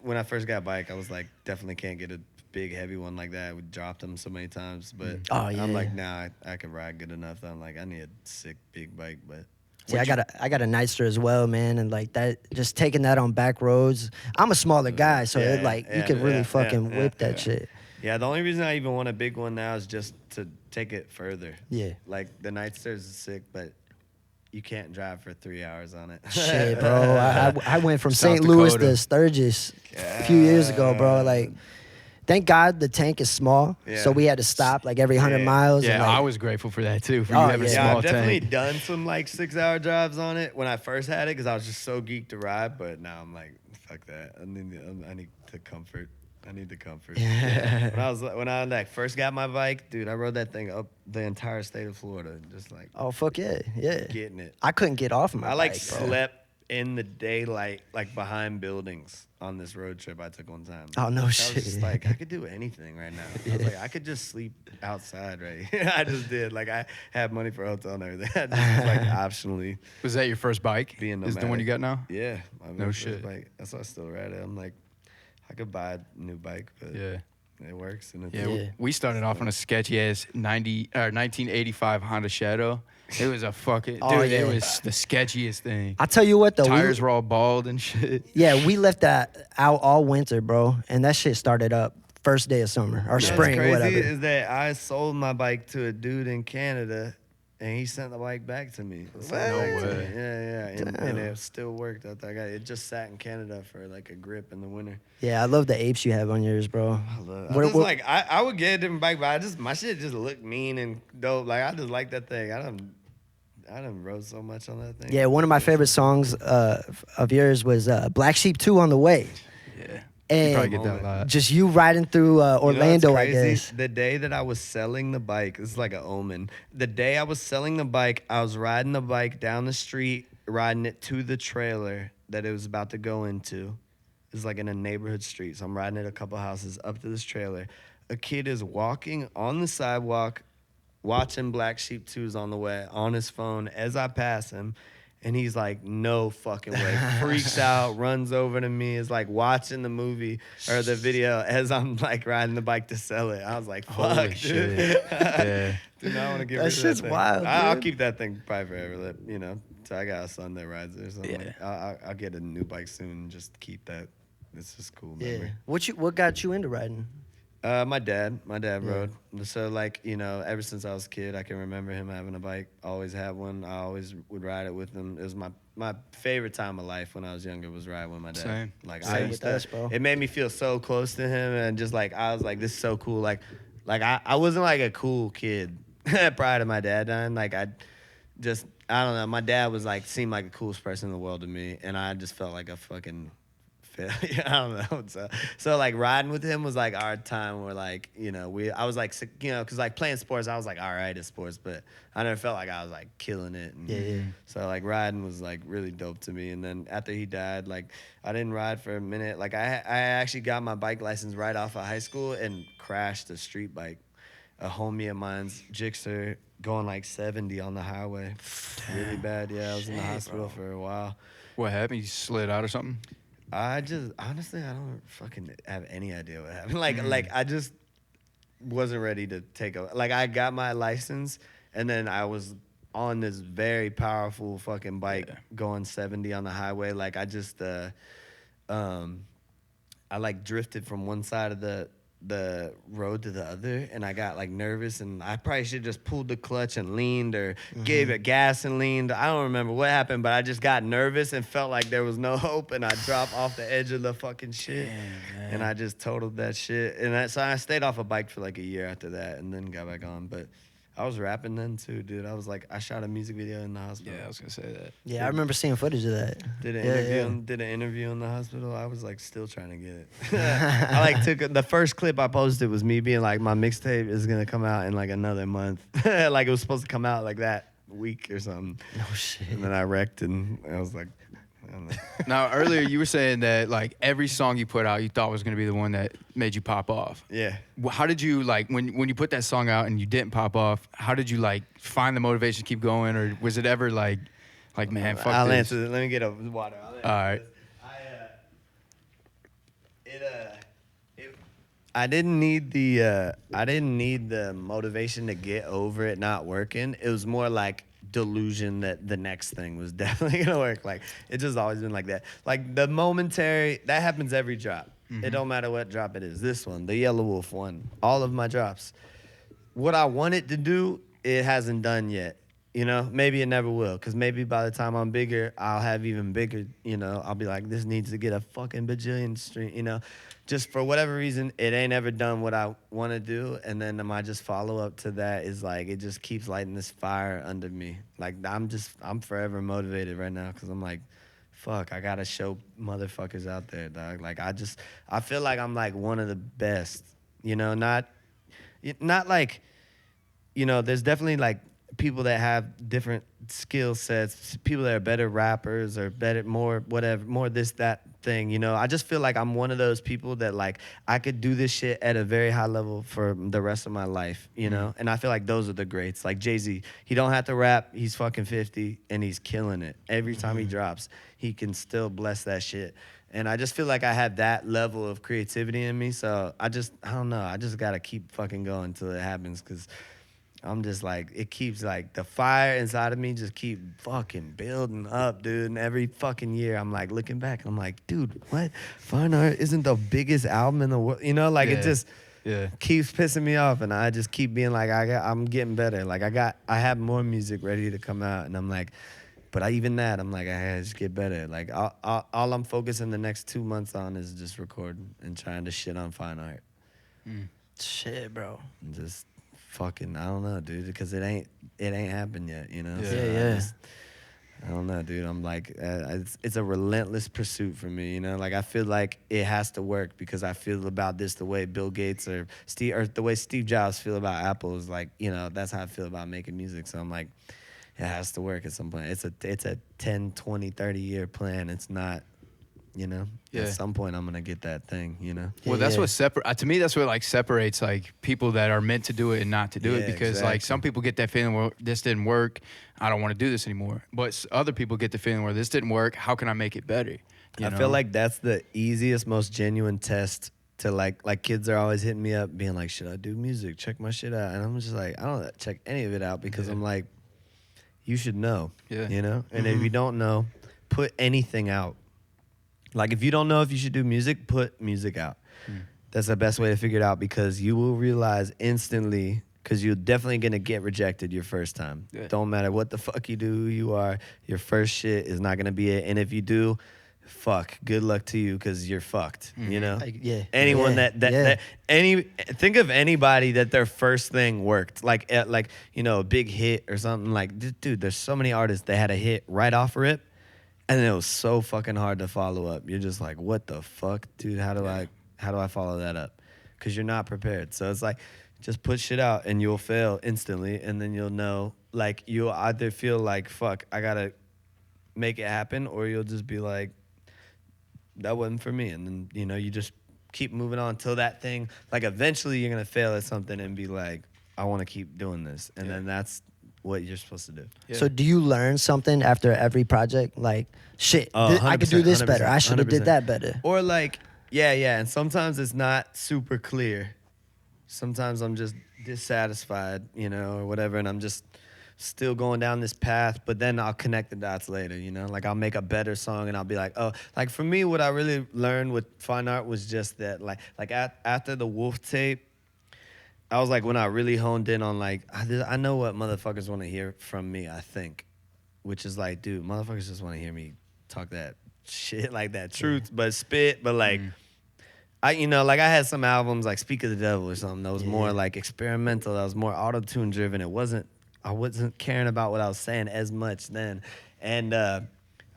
When I first got a bike, I was like definitely can't get a big heavy one like that. We dropped them so many times, but I'm like nah, I could ride good enough. That I'm like I need a sick big bike, but. See, I got a Nightster as well, man, and like that, just taking that on back roads. I'm a smaller guy, so you can really fucking whip that shit. Yeah, the only reason I even want a big one now is just to take it further. Yeah. Like the Nightsters is sick, but you can't drive for 3 hours on it. Shit, bro. I went from South St. Louis Dakota. to Sturgis a few years ago, bro. Like, thank God the tank is small, so we had to stop like every 100 miles. Yeah, and, like, I was grateful for that too. For you having a Yeah, small I've definitely tank. done some like 6-hour drives on it when I first had it because I was just so geeked to ride. But now I'm like, fuck that. I need the comfort. I need the comfort. When I like first got my bike, dude, I rode that thing up the entire state of Florida, just like oh fuck yeah, getting it. I couldn't get off of my I like bike, bro. slept in the daylight, like behind buildings on this road trip I took one time. Oh, no I shit. was just like, I could do anything right now. I was like, I could just sleep outside right here. I just did. Like, I had money for a hotel and everything. I just like optionally. Was that your first bike? Being Is the one you got now? Yeah. My No first shit. Bike. That's why I still ride it. I'm like, I could buy a new bike, but Yeah. it works. And it's Yeah, we started off on a sketchy ass 1985 Honda Shadow. It was a fucking dude. It was the sketchiest thing. I tell you what though, Tires were all bald and shit. yeah, we left that out all winter, bro, and that shit started up first day of summer or spring, What's crazy whatever. is that I sold my bike to a dude in Canada, and he sent the bike back to me. No way. Yeah. And it still worked. I thought it just sat in Canada for like a grip in the winter. Yeah, I love the apes you have on yours, bro. I would get a different bike, but my shit just looked mean and dope. Like I just like that thing. I done rode so much on that thing. Yeah, one of my favorite songs of yours was Black Sheep 2 on the way. Yeah. And You probably get that a lot. just you riding through Orlando, what's I crazy? guess. The day that I was selling the bike, this is like an omen. The day I was selling the bike, I was riding the bike down the street, riding it to the trailer that it was about to go into. It's like in a neighborhood street. So I'm riding it a couple houses up to this trailer. A kid is walking on the sidewalk, watching Black Sheep 2's on the way on his phone as I pass him. And he's like, no fucking way. Freaks out, runs over to me, is like watching the movie or the video as I'm like riding the bike to sell it. I was like, fuck, Holy dude. shit. Yeah. Dude, I want to get That rid of shit's thing. wild, I'll dude. keep that thing probably forever. So I got a son that rides it. So I'm Yeah. like, I'll get a new bike soon and just keep that. It's just cool Yeah. memory. What got you into riding? My dad rode. So like, ever since I was a kid, I can remember him having a bike. Always had one. I always would ride it with him. It was my favorite time of life when I was younger was riding with my dad. Same. Like Same I with used us, to, bro. it made me feel so close to him and just like I was like, this is so cool. Like I wasn't like a cool kid prior to my dad dying. Like I don't know. My dad was like seemed like the coolest person in the world to me, and I just felt like a fucking failure. I don't know. So like riding with him was like our time where like I was like because like playing sports I was like all right at sports, but I never felt like I was like killing it. And Yeah. So like riding was like really dope to me. And then after he died, like I didn't ride for a minute. Like I actually got my bike license right off of high school and crashed a street bike. A homie of mine's Jixer going like 70 on the highway. Really bad. Yeah, I was in the hospital for a while. What happened? You slid out or something? I just honestly I don't fucking have any idea what happened. Like I just wasn't ready to take I got my license and then I was on this very powerful fucking bike going 70 on the highway. Like I just I like drifted from one side of the road to the other and I got like nervous and I probably should just pulled the clutch and leaned or gave it gas and leaned. I don't remember what happened, but I just got nervous and felt like there was no hope and I dropped off the edge of the fucking shit. Damn, And I just totaled that shit. And so I stayed off a bike for like a year after that and then got back on. But I was rapping then too, dude. I shot a music video in the hospital. Yeah, I was gonna say that. Yeah, I remember seeing footage of that. Did an interview in the hospital. I was like still trying to get it. I like took the first clip I posted was me being like, my mixtape is gonna come out in like another month. Like it was supposed to come out like that week or something. No shit. And then I wrecked and I was like, I don't know. Now earlier you were saying that like every song you put out you thought was gonna be the one that made you pop off. Yeah. How did you like when you put that song out and you didn't pop off? How did you like find the motivation to keep going, or was it ever like man, fuck I'll this? answer. Let me get a water. All right. I didn't need the motivation to get over it not working. It was more like delusion that the next thing was definitely gonna work. Like it's just always been like that. Like the momentary that happens every drop. It don't matter what drop it is. This one, the Yellow Wolf one, all of my drops. What I wanted to do, it hasn't done yet. You know, maybe it never will, because maybe by the time I'm bigger, I'll have even bigger, you know, I'll be like, this needs to get a fucking bajillion stream, you know. Just for whatever reason, it ain't ever done what I want to do. And then my just follow up to that is like, it just keeps lighting this fire under me. Like, I'm forever motivated right now, because I'm like, fuck, I got to show motherfuckers out there, dog. Like, I feel like I'm like one of the best, you know, not like, you know, there's definitely like, people that have different skill sets, people that are better rappers or better, more whatever, more this, that thing, you know. I just feel like I'm one of those people that like, I could do this shit at a very high level for the rest of my life, you know. And I feel like those are the greats. Like Jay-Z, he don't have to rap, he's fucking 50 and he's killing it. Every time he drops, he can still bless that shit. And I just feel like I have that level of creativity in me. So I don't know, I just gotta keep fucking going until it happens, because I'm just like, it keeps like the fire inside of me just keep fucking building up, dude. And every fucking year I'm like looking back and I'm like, dude, what? Fine Art isn't the biggest album in the world. You know, like it just keeps pissing me off. And I just keep being like, I'm getting better. Like I have more music ready to come out. And I'm like, but even that, I'm like, I gotta just get better. Like all I'm focusing the next 2 months on is just recording and trying to shit on Fine Art. Shit, bro. And just fucking, I don't know, dude, because it ain't happened yet, you know. Yeah. I don't know, dude. I'm like, it's a relentless pursuit for me, you know. Like I feel like it has to work, because I feel about this the way Bill Gates or the way Steve Jobs feel about Apple is like, you know, that's how I feel about making music. So I'm like, it has to work at some point. It's a 10, 20, 30 year plan. It's not, you know, at some point I'm gonna get that thing, you know. Well, that's what to me, that's what like separates like people that are meant to do it and not to do it, because like some people get that feeling, well, this didn't work, I don't want to do this anymore. But other people get the feeling where this didn't work, how can I make it better? I feel like that's the easiest, most genuine test to like kids are always hitting me up being like, should I do music? Check my shit out. And I'm just like, I don't check any of it out, because I'm like, you should know, you know? And if you don't know, put anything out. Like, if you don't know if you should do music, put music out. That's the best way to figure it out, because you will realize instantly, because you're definitely going to get rejected your first time. Don't matter what the fuck you do, who you are, your first shit is not going to be it. And if you do, fuck, good luck to you, because you're fucked, you know? Anyone think of anybody that their first thing worked, like, you know, a big hit or something. Like, dude, there's so many artists that had a hit right off rip, and it was so fucking hard to follow up. You're just like, what the fuck, dude? How do I follow that up? Because you're not prepared. So it's like, just put shit out and you'll fail instantly, and then you'll know, like, you'll either feel like, fuck, I gotta make it happen, or you'll just be like, that wasn't for me. And then, you know, you just keep moving on till that thing, like, eventually you're gonna fail at something and be like, I want to keep doing this. And then that's what you're supposed to do. So do you learn something after every project? Like, shit, I could do this better. I should have did that better. Or like, yeah. And sometimes it's not super clear. Sometimes I'm just dissatisfied, you know, or whatever, and I'm just still going down this path, but then I'll connect the dots later, you know? Like, I'll make a better song and I'll be like, oh, like, for me, what I really learned with Fine Art was just that, like after the Wolf tape, I was like, when I really honed in on, like, I know what motherfuckers want to hear from me, I think, which is like, dude, motherfuckers just want to hear me talk that shit, like that truth, but spit, but like, like I had some albums like Speak of the Devil or something that was more like experimental, that was more auto-tune driven. I wasn't caring about what I was saying as much then. And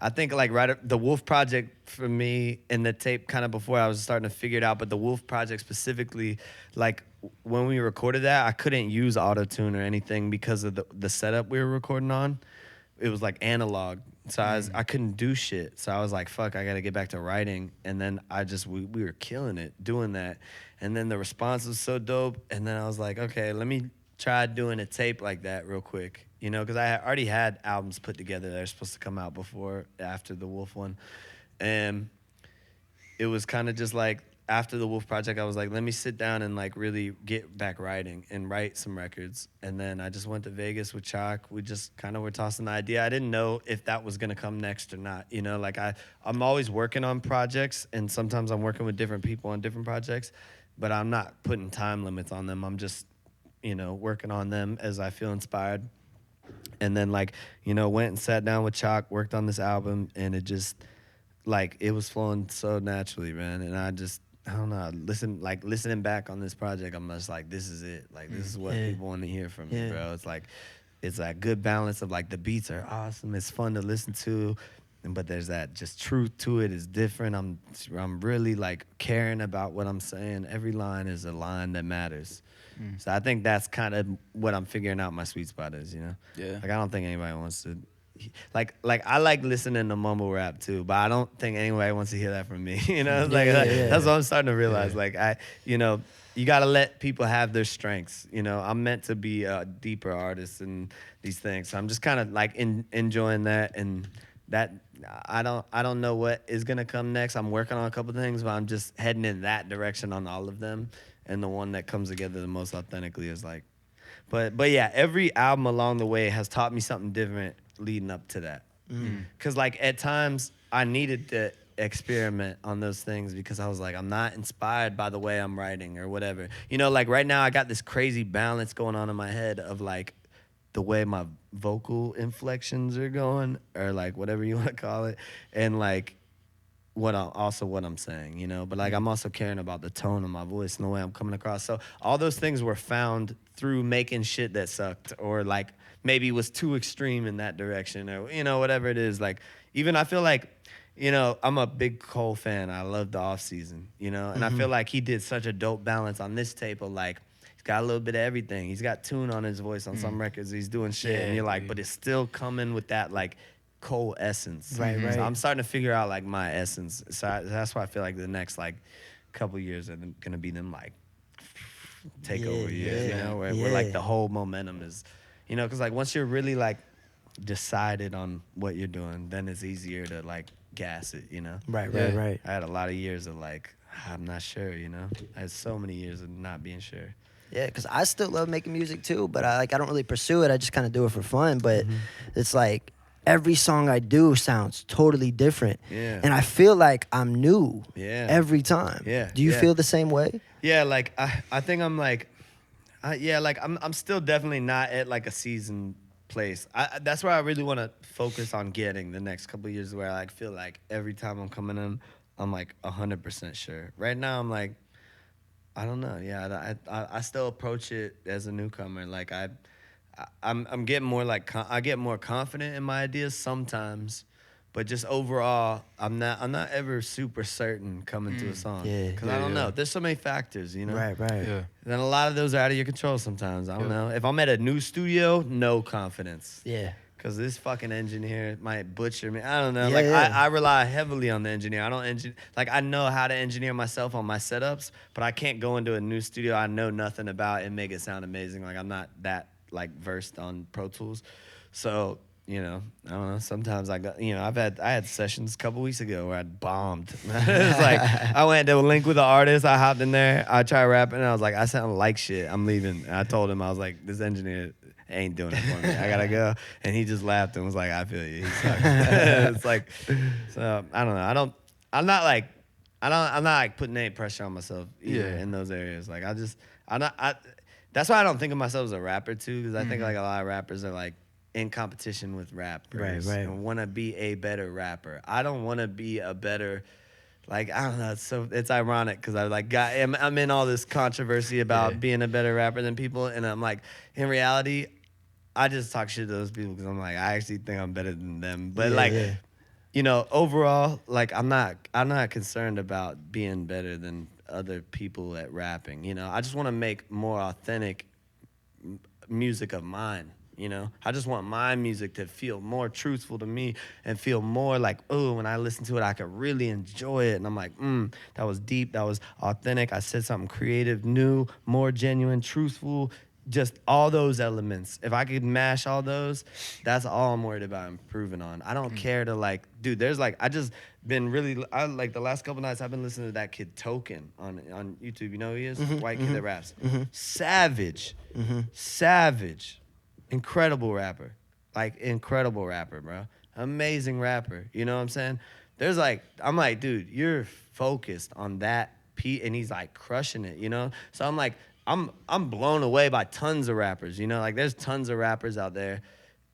I think like the Wolf Project for me and the tape kind of before I was starting to figure it out, but the Wolf Project specifically, like when we recorded that, I couldn't use auto-tune or anything because of the setup we were recording on. It was like analog. So I couldn't do shit. So I was like, fuck, I got to get back to writing. And then we were killing it doing that. And then the response was so dope. And then I was like, okay, let me try doing a tape like that real quick. Because I already had albums put together that are supposed to come out after the Wolf one. And it was kind of just like, after the Wolf Project, I was like, let me sit down and like really get back writing and write some records. And then I just went to Vegas with Chalk. We just kind of were tossing the idea. I didn't know if that was going to come next or not. Like I'm always working on projects, and sometimes I'm working with different people on different projects, but I'm not putting time limits on them. I'm just, working on them as I feel inspired. And then like, went and sat down with Chalk, worked on this album, and it just, like, it was flowing so naturally, man. And I don't know, listening back on this project, I'm just like, this is it. Like, this is what people want to hear from me, bro. It's like, it's a good balance of like, the beats are awesome. It's fun to listen to. But there's that just truth to it. It's different. I'm really like caring about what I'm saying. Every line is a line that matters. So I think that's kind of what I'm figuring out my sweet spot is, Yeah. Like, I don't think anybody wants to, like I like listening to mumble rap too, but I don't think anybody wants to hear that from me. That's what I'm starting to realize. Like you got to let people have their strengths. I'm meant to be a deeper artist and these things. So I'm just kind of like enjoying that, and that I don't know what is gonna come next. I'm working on a couple things, but I'm just heading in that direction on all of them. And the one that comes together the most authentically is like, but yeah, every album along the way has taught me something different leading up to that. Because like at times I needed to experiment on those things because I was like, I'm not inspired by the way I'm writing or whatever. Like right now I got this crazy balance going on in my head of like the way my vocal inflections are going, or like whatever you want to call it, and like what I'm saying, but like I'm also caring about the tone of my voice and the way I'm coming across. So all those things were found through making shit that sucked, or like maybe was too extreme in that direction, or whatever it is. Like even I feel like I'm a big Cole fan. I love the Off Season, and I feel like he did such a dope balance on this tape of like, he's got a little bit of everything. He's got tune on his voice on some records. He's doing shit, and you're like, but it's still coming with that like Cole essence. Right. So I'm starting to figure out like my essence. So that's why I feel like the next like couple years are gonna be them like takeover years, where like the whole momentum is, because like once you're really like decided on what you're doing, then it's easier to like gas it, Right. I had a lot of years of like, I'm not sure, I had so many years of not being sure. Yeah, because I still love making music too, but I don't really pursue it. I just kind of do it for fun. But it's like every song I do sounds totally different. Yeah. And I feel like I'm new every time. Yeah. Do you feel the same way? Yeah, like I think I'm like, I'm still definitely not at like a seasoned place. That's where I really want to focus on getting the next couple of years, where I like feel like every time I'm coming in, I'm like 100% sure. Right now, I'm like, I don't know. Yeah, I still approach it as a newcomer. Like I'm getting more like I get more confident in my ideas sometimes, but just overall, I'm not ever super certain coming to a song. Because I don't know. There's so many factors, Right. Yeah. Then a lot of those are out of your control sometimes. I don't know. If I'm at a new studio, no confidence. Yeah. Because this fucking engineer might butcher me. I don't know. Yeah. I rely heavily on the engineer. I don't like I know how to engineer myself on my setups, but I can't go into a new studio I know nothing about and make it sound amazing. Like I'm not that like versed on Pro Tools. So, I don't know. Sometimes I had sessions a couple weeks ago where I bombed. It was like I went to link with the artist. I hopped in there. I tried rapping, and I was like, I sound like shit. I'm leaving. And I told him, I was like, this engineer ain't doing it for me. I gotta go. And he just laughed and was like, I feel you. He sucks. It's like, so I don't know. I'm not like putting any pressure on myself either in those areas. Like that's why I don't think of myself as a rapper too, because I think like a lot of rappers are like in competition with rappers Right. and want to be a better rapper. I don't want to be a better like I don't know. It's ironic because I like I'm in all this controversy about being a better rapper than people, and I'm like, in reality, I just talk shit to those people because I'm like, I actually think I'm better than them. But you know, overall, like I'm not concerned about being better than other people at rapping. You know, I just want to make more authentic music of mine. You know, I just want my music to feel more truthful to me and feel more like, oh, when I listen to it, I could really enjoy it. And I'm like, that was deep, that was authentic. I said something creative, new, more genuine, truthful, just all those elements. If I could mash all those, that's all I'm worried about improving on. I don't care to like, dude, there's like, I just been really, I like the last couple nights I've been listening to that kid Token on YouTube. You know who he is? White kid that raps. Savage. Savage. Incredible rapper. Like, incredible rapper, bro. Amazing rapper. You know what I'm saying? There's like, I'm like, dude, you're focused on that beat, and he's like crushing it, you know? So I'm like, I'm blown away by tons of rappers, you know? Like, there's tons of rappers out there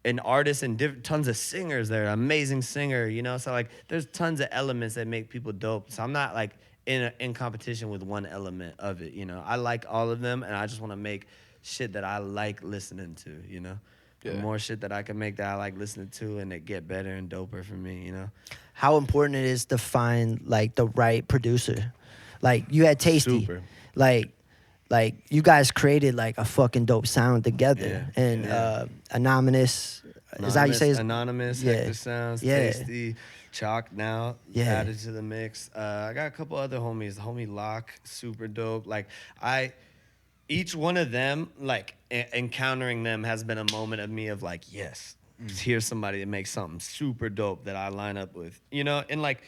and artists and tons of singers there. Amazing singer, you know? So, like, there's tons of elements that make people dope. So I'm not, like, in competition with one element of it, you know? I like all of them, and I just want to make shit that I like listening to, you know? The more shit that I can make that I like listening to and it get better and doper for me, you know? How important it is to find, like, the right producer. Like, you had Tasty. Super. Like you guys created, like, a fucking dope sound together. And Anonymous, is that how you say it? Anonymous, Hector Sounds, Tasty, Chalk now added to the mix. I got a couple other homies. The homie Locke, super dope. Like, each one of them, like, encountering them has been a moment of me of like, yes, here's somebody that makes something super dope that I line up with, you know? And like,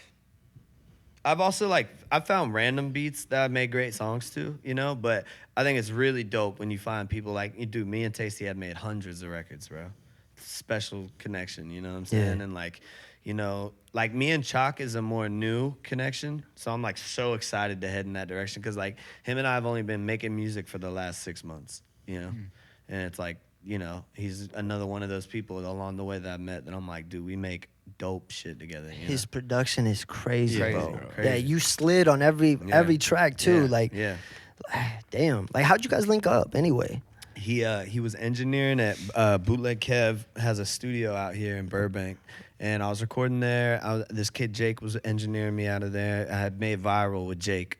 I've also like, I found random beats that I made great songs to, you know? But I think it's really dope when you find people like, dude, me and Tasty had made hundreds of records, bro. Special connection, you know what I'm saying? And like, you know, like me and Chalk is a more new connection. So I'm like so excited to head in that direction because like him and I have only been making music for the last 6 months, you know? And it's like, you know, he's another one of those people along the way that I met that I'm like, dude, we make dope shit together. You His know? production is crazy, bro. Crazy. Yeah, you slid on every track too. Damn. Like, how'd you guys link up anyway? He was engineering at Bootleg Kev has a studio out here in Burbank, and I was recording there. This kid Jake was engineering me out of there. I had made Viral with Jake,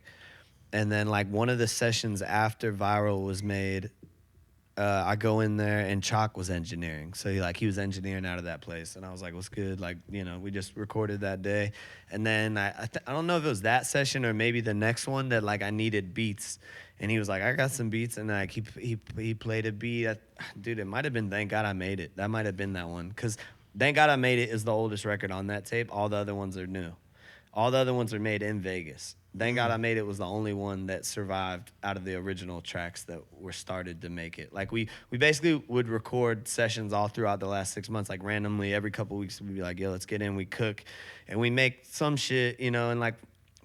and then like one of the sessions after Viral was made, I go in there and Chalk was engineering. So he was engineering out of that place, and I was like, "What's good?" Like, you know, we just recorded that day, and then I don't know if it was that session or maybe the next one that like I needed beats. And he was like, I got some beats, and like he played a beat. Dude, it might have been Thank God I Made It. That might have been that one. Because Thank God I Made It is the oldest record on that tape. All the other ones are new. All the other ones are made in Vegas. Thank God I Made It was the only one that survived out of the original tracks that were started to make it. Like we basically would record sessions all throughout the last 6 months. Like randomly, every couple weeks we'd be like, yo, let's get in. We cook, and we make some shit, you know, and like,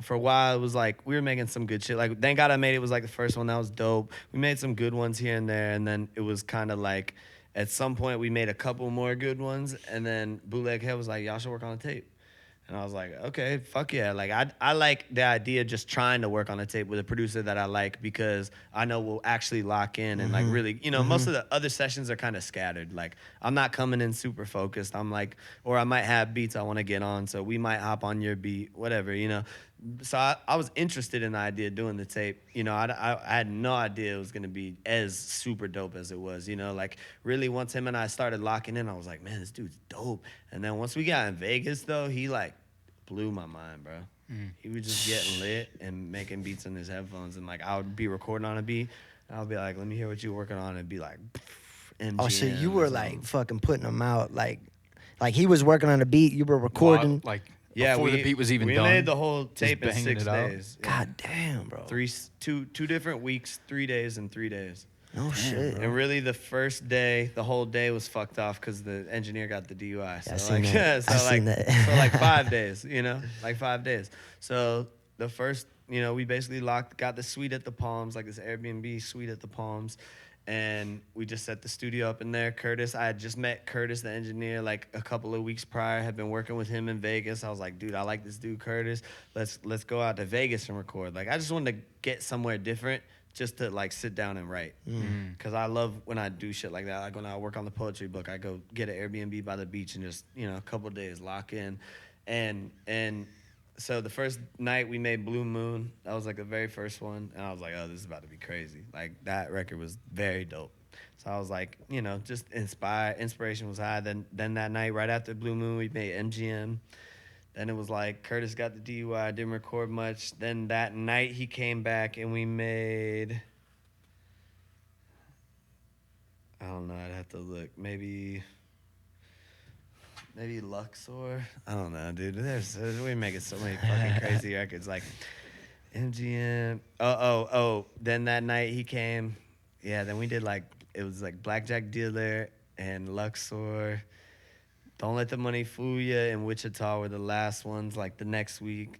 for a while, it was like we were making some good shit. Like, Thank God I Made It was like the first one that was dope. We made some good ones here and there, and then it was kind of like at some point we made a couple more good ones, and then Bootleg Head was like, y'all should work on a tape. And I was like, okay, fuck yeah. Like, I like the idea of just trying to work on a tape with a producer that I like because I know we'll actually lock in and like really, you know, most of the other sessions are kind of scattered. Like, I'm not coming in super focused. I'm like, or I might have beats I want to get on, so we might hop on your beat, whatever, you know. So I was interested in the idea of doing the tape. You know, I had no idea it was going to be as super dope as it was, you know. Like, really, once him and I started locking in, I was like, man, this dude's dope. And then once we got in Vegas, though, he, like, blew my mind, bro. He was just getting lit and making beats in his headphones. And, like, I would be recording on a beat, and I would be like, let me hear what you're working on, and be like, MGM. Oh, so you were, like, fucking putting them out, like he was working on a beat, you were recording. Before the beat was even done. We made the whole tape in 6 days. Yeah. God damn, bro. Two different weeks, 3 days and 3 days. No shit. And really, the first day, the whole day was fucked off because the engineer got the DUI. So I seen that. So like 5 days, you know, like 5 days. So the first, you know, we basically got the suite at the Palms, like this Airbnb suite at the Palms. and we just set the studio up in there. Curtis, I had just met Curtis, the engineer, like a couple of weeks prior. Had been working with him in Vegas. I was like, dude, I like this dude Curtis. Let's go out to Vegas and record. Like, I just wanted to get somewhere different, just to like sit down and write. Because I love when I do shit like that. Like when I work on the poetry book, I go get an Airbnb by the beach and just, you know, a couple of days lock in. And so the first night we made Blue Moon. That was like the very first one. And I was like, oh, this is about to be crazy. Like that record was very dope. So I was like, you know, just inspiration was high. Then that night, right after Blue Moon, we made MGM. Then it was like Curtis got the DUI, didn't record much. Then that night he came back and we made, I don't know, I'd have to look. Maybe Luxor. I don't know, dude. We making so many fucking crazy records. Like MGM. Then that night he came. Yeah, then we did like, it was like Blackjack Dealer and Luxor. Don't Let the Money Fool Ya and Wichita were the last ones, like the next week.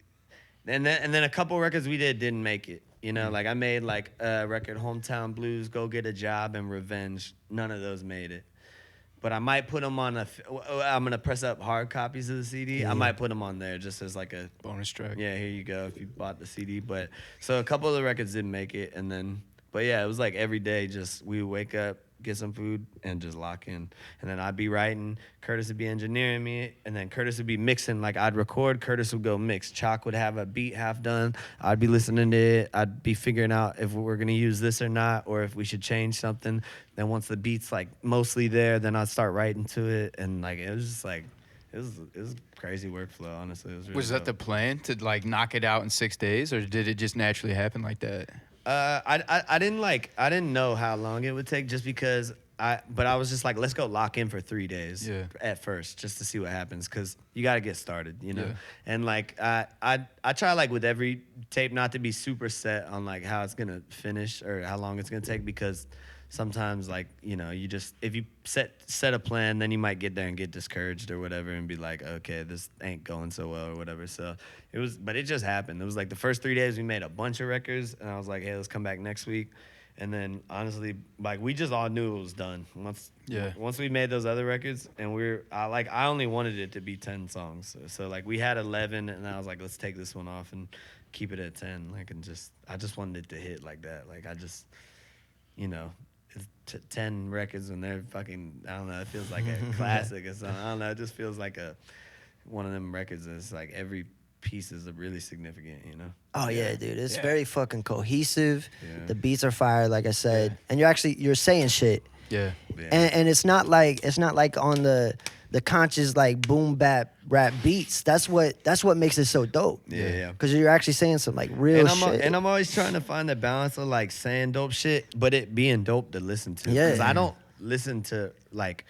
And then a couple records we didn't make it. You know, like I made like a record, Hometown Blues, Go Get a Job, and Revenge. None of those made it. But I might put them on I'm going to press up hard copies of the CD. Yeah. I might put them on there just as like a bonus track. Yeah, here you go if you bought the CD. But so a couple of the records didn't make it. But yeah, it was like every day just we would wake up, get some food, and just lock in. And then I'd be writing, Curtis would be engineering me, and then Curtis would be mixing. Like I'd record, Curtis would go mix. Chalk would have a beat half done. I'd be listening to it. I'd be figuring out if we're gonna use this or not, or if we should change something. Then once the beat's like mostly there, then I'd start writing to it. And like it was just like it was crazy workflow, honestly. It was really Was that dope. the plan to like knock it out in 6 days, or did it just naturally happen like that? I didn't know how long it would take just because but I was just like, let's go lock in for 3 days at first just to see what happens, because you got to get started, you know. And like I try like with every tape not to be super set on like how it's gonna finish or how long it's gonna take, because sometimes like, you know, you just, if you set a plan, then you might get there and get discouraged or whatever and be like, okay, this ain't going so well or whatever. So but it just happened. It was like the first 3 days we made a bunch of records, and I was like, hey, let's come back next week. And then honestly, like we just all knew it was done once we made those other records. And I only wanted it to be 10 songs. So like we had 11, and I was like, let's take this one off and keep it at 10. Like, and I just wanted it to hit like that. Like I just, you know, 10 records and they're fucking, I don't know, it feels like a classic or something. I don't know, it just feels like one of them records that's like every piece is really significant, you know? Oh yeah, dude, it's very fucking cohesive. Yeah. The beats are fire, like I said, and you're saying shit. Yeah. And it's not like on the conscious like boom bap rap beats. That's what makes it so dope. Yeah. Because you're actually saying some like real shit. And I'm always trying to find the balance of like saying dope shit, but it being dope to listen to. Yeah. Because I don't listen to like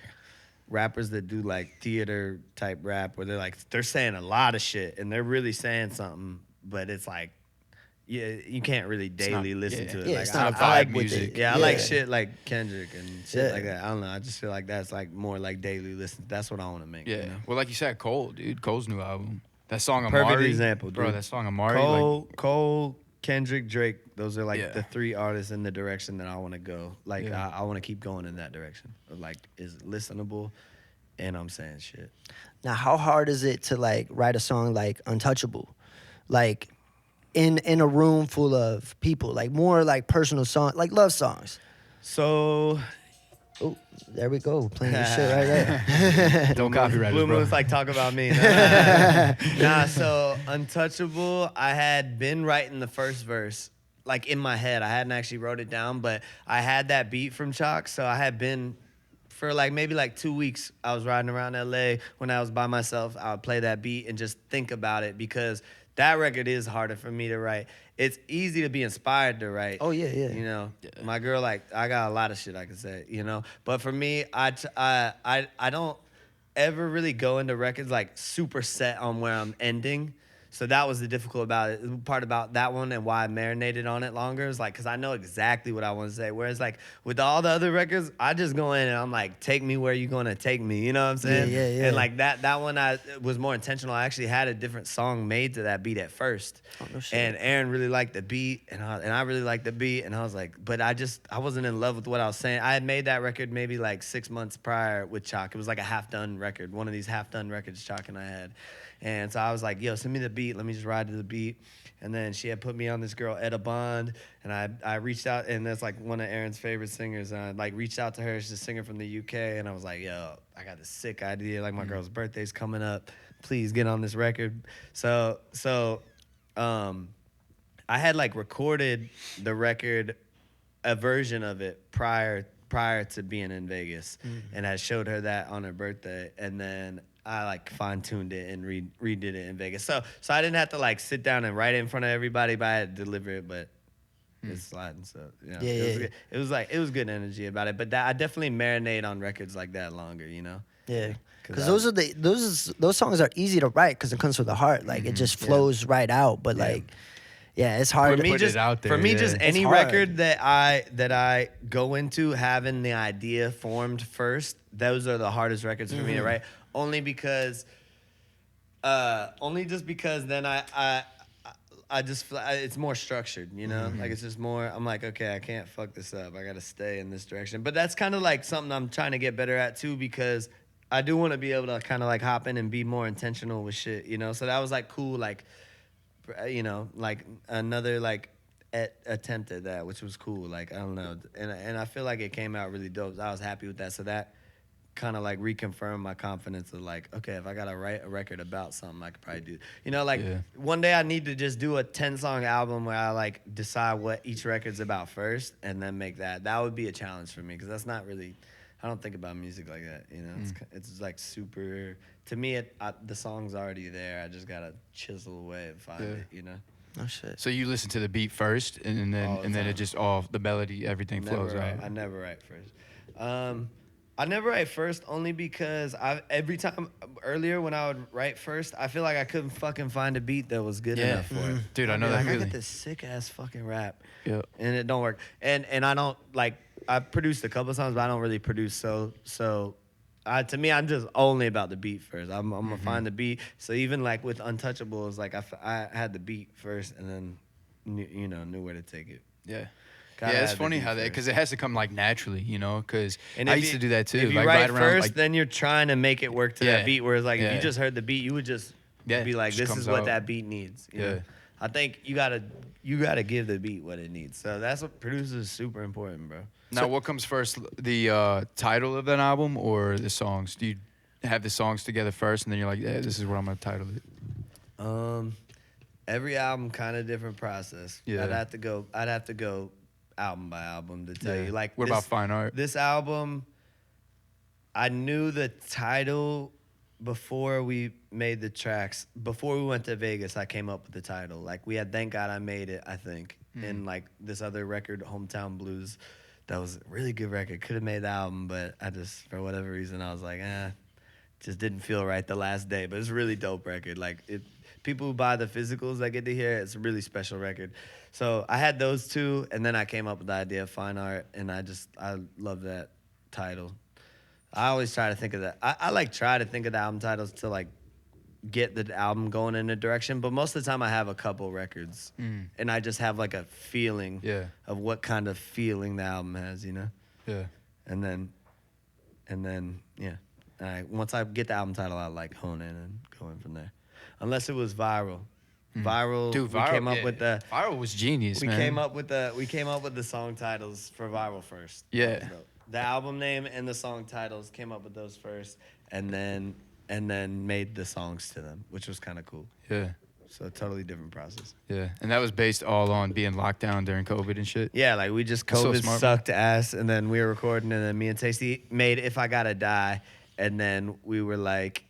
rappers that do like theater type rap where they're saying a lot of shit and they're really saying something, but it's like, yeah, you can't really daily listen to it. Yeah, like, it's not I like vibe music. I like shit like Kendrick and shit like that. I don't know. I just feel like that's like more like daily listen. That's what I want to make. Yeah. You know? Well, like you said, Cole, dude. Cole's new album. That song Perfect Amari. example, dude. Bro, that song Amari. Cole, Kendrick, Drake. Those are like the 3 artists in the direction that I want to go. Like I want to keep going in that direction. Like is listenable, and I'm saying shit. Now, how hard is it to like write a song like Untouchable, like in a room full of people, like more like personal song, like love songs? So, oh, there we go, playing your shit right there. Don't copyright Blue us, bro. Moon's like talk about me. Nah, so Untouchable, I had been writing the first verse like in my head. I hadn't actually wrote it down, but I had that beat from Chalk, so I had been. For like maybe like 2 weeks, I was riding around LA when I was by myself. I would play that beat and just think about it, because that record is harder for me to write. It's easy to be inspired to write. Oh yeah. You know, my girl, like I got a lot of shit I can say, you know. But for me, I don't ever really go into records like super set on where I'm ending. So that was the difficult part about that one, and why I marinated on it longer is like, because I know exactly what I want to say. Whereas like with all the other records, I just go in and I'm like, take me where you gonna take me. You know what I'm saying? Yeah. And like that one, I was more intentional. I actually had a different song made to that beat at first. Oh, no shit. And Aaron really liked the beat, and I really liked the beat, and I was like, but I wasn't in love with what I was saying. I had made that record maybe like 6 months prior with Chalk. It was like a half-done record, one of these half-done records Chalk and I had. And so I was like, yo, send me the beat. Let me just ride to the beat. And then she had put me on this girl, Etta Bond. And I reached out, and that's like one of Aaron's favorite singers. And I like reached out to her. She's a singer from the UK. And I was like, yo, I got this sick idea. Like my girl's birthday's coming up. Please get on this record. So I had like recorded the record, a version of it prior to being in Vegas. And I showed her that on her birthday. And then I like fine-tuned it and redid it in Vegas. So I didn't have to like sit down and write it in front of everybody, but I had to deliver it, but it's sliding. So it was good energy about it. But I definitely marinate on records like that longer, you know? Yeah. Because those songs are easy to write because it comes from the heart. Like it just flows right out. But like, yeah, it's hard for me, to put it out there. For me, just any hard. record that I go into having the idea formed first, those are the hardest records for me to write. Only just because then I just feel it's more structured, you know? Like it's just more, I'm like, okay, I can't fuck this up. I got to stay in this direction. But that's kind of like something I'm trying to get better at too, because I do want to be able to kind of like hop in and be more intentional with shit, you know? So that was like cool, like, you know, like another like attempt at that, which was cool. Like, I don't know. And I feel like it came out really dope. I was happy with that. So that kind of like reconfirmed my confidence of like, okay, if I gotta write a record about something, I could probably do, you know, like one day I need to just do a 10-song album where I like decide what each record's about first and then make that. That would be a challenge for me, because that's not really, I don't think about music like that, you know. It's like super, to me the song's already there. I just gotta chisel away and find it, you know. Oh shit. So you listen to the beat first, and then it just all the melody, everything flows out. I never write first. I never write first only because every time earlier when I would write first, I feel like I couldn't fucking find a beat that was good enough for it. Dude, I know that like, feeling. I get this sick ass fucking rap, Yeah, and it don't work. And I don't like. I produced a couple songs, but I don't really produce. So to me, I'm just only about the beat first. I'm gonna find the beat. So even like with Untouchable, it's like I had the beat first, and then knew where to take it. yeah. Yeah, it's funny how that, because it has to come like naturally, you know, because I used to do that too. If you like write around, first, like, then you're trying to make it work to that beat, whereas like if you just heard the beat, you would just be like, this is what that beat needs. You know? I think you gotta give the beat what it needs. So that's what producers is super important, bro. Now, what comes first, the title of an album or the songs? Do you have the songs together first, and then you're like, yeah, this is what I'm gonna title it? Every album kind of different process. Yeah. I'd have to go album by album to tell you. Like, what about Fine Art? This album, I knew the title before we made the tracks. Before we went to Vegas, I came up with the title. Like, we had Thank God I Made It, I think, and like this other record, Hometown Blues. That was a really good record. Could have made the album, but I just, for whatever reason, I was like, just didn't feel right the last day. But it's a really dope record. Like, people who buy the physicals that get to hear it, it's a really special record. So I had those two, and then I came up with the idea of Fine Art, and I love that title. I always try to think of that. I try to think of the album titles to like get the album going in a direction, but most of the time I have a couple records, and I just have like a feeling of what kind of feeling the album has, you know? Yeah. And then once I get the album title, I like hone in and go in from there. Unless it was Viral. Viral. Dude, we came up with the Viral was genius, we man. came up with the song titles for Viral first. Yeah. The album name and the song titles, came up with those first, and then made the songs to them, which was kind of cool. Yeah. So totally different process. Yeah. And that was based all on being locked down during COVID and shit. Yeah, like we just COVID sucked ass, and then we were recording, and then me and Tasty made If I Gotta Die, and then we were like,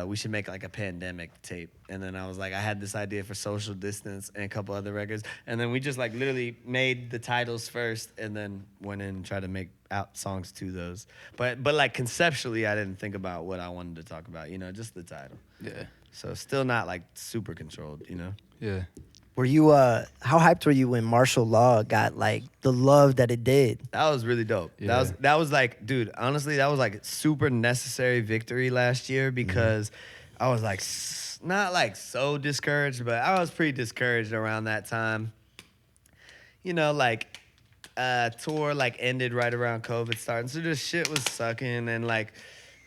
we should make like a pandemic tape. And then I was like, I had this idea for Social Distance and a couple other records. And then we just like literally made the titles first and then went in and tried to make out songs to those. But like conceptually, I didn't think about what I wanted to talk about, you know, just the title. Yeah. So still not like super controlled, you know? Yeah. Were you how hyped were you when martial law got like the love that it did? That was really dope. Yeah. That was like, dude, honestly, that was like super necessary victory last year because I was like not like so discouraged, but I was pretty discouraged around that time. You know, like tour like ended right around COVID starting. So this shit was sucking and like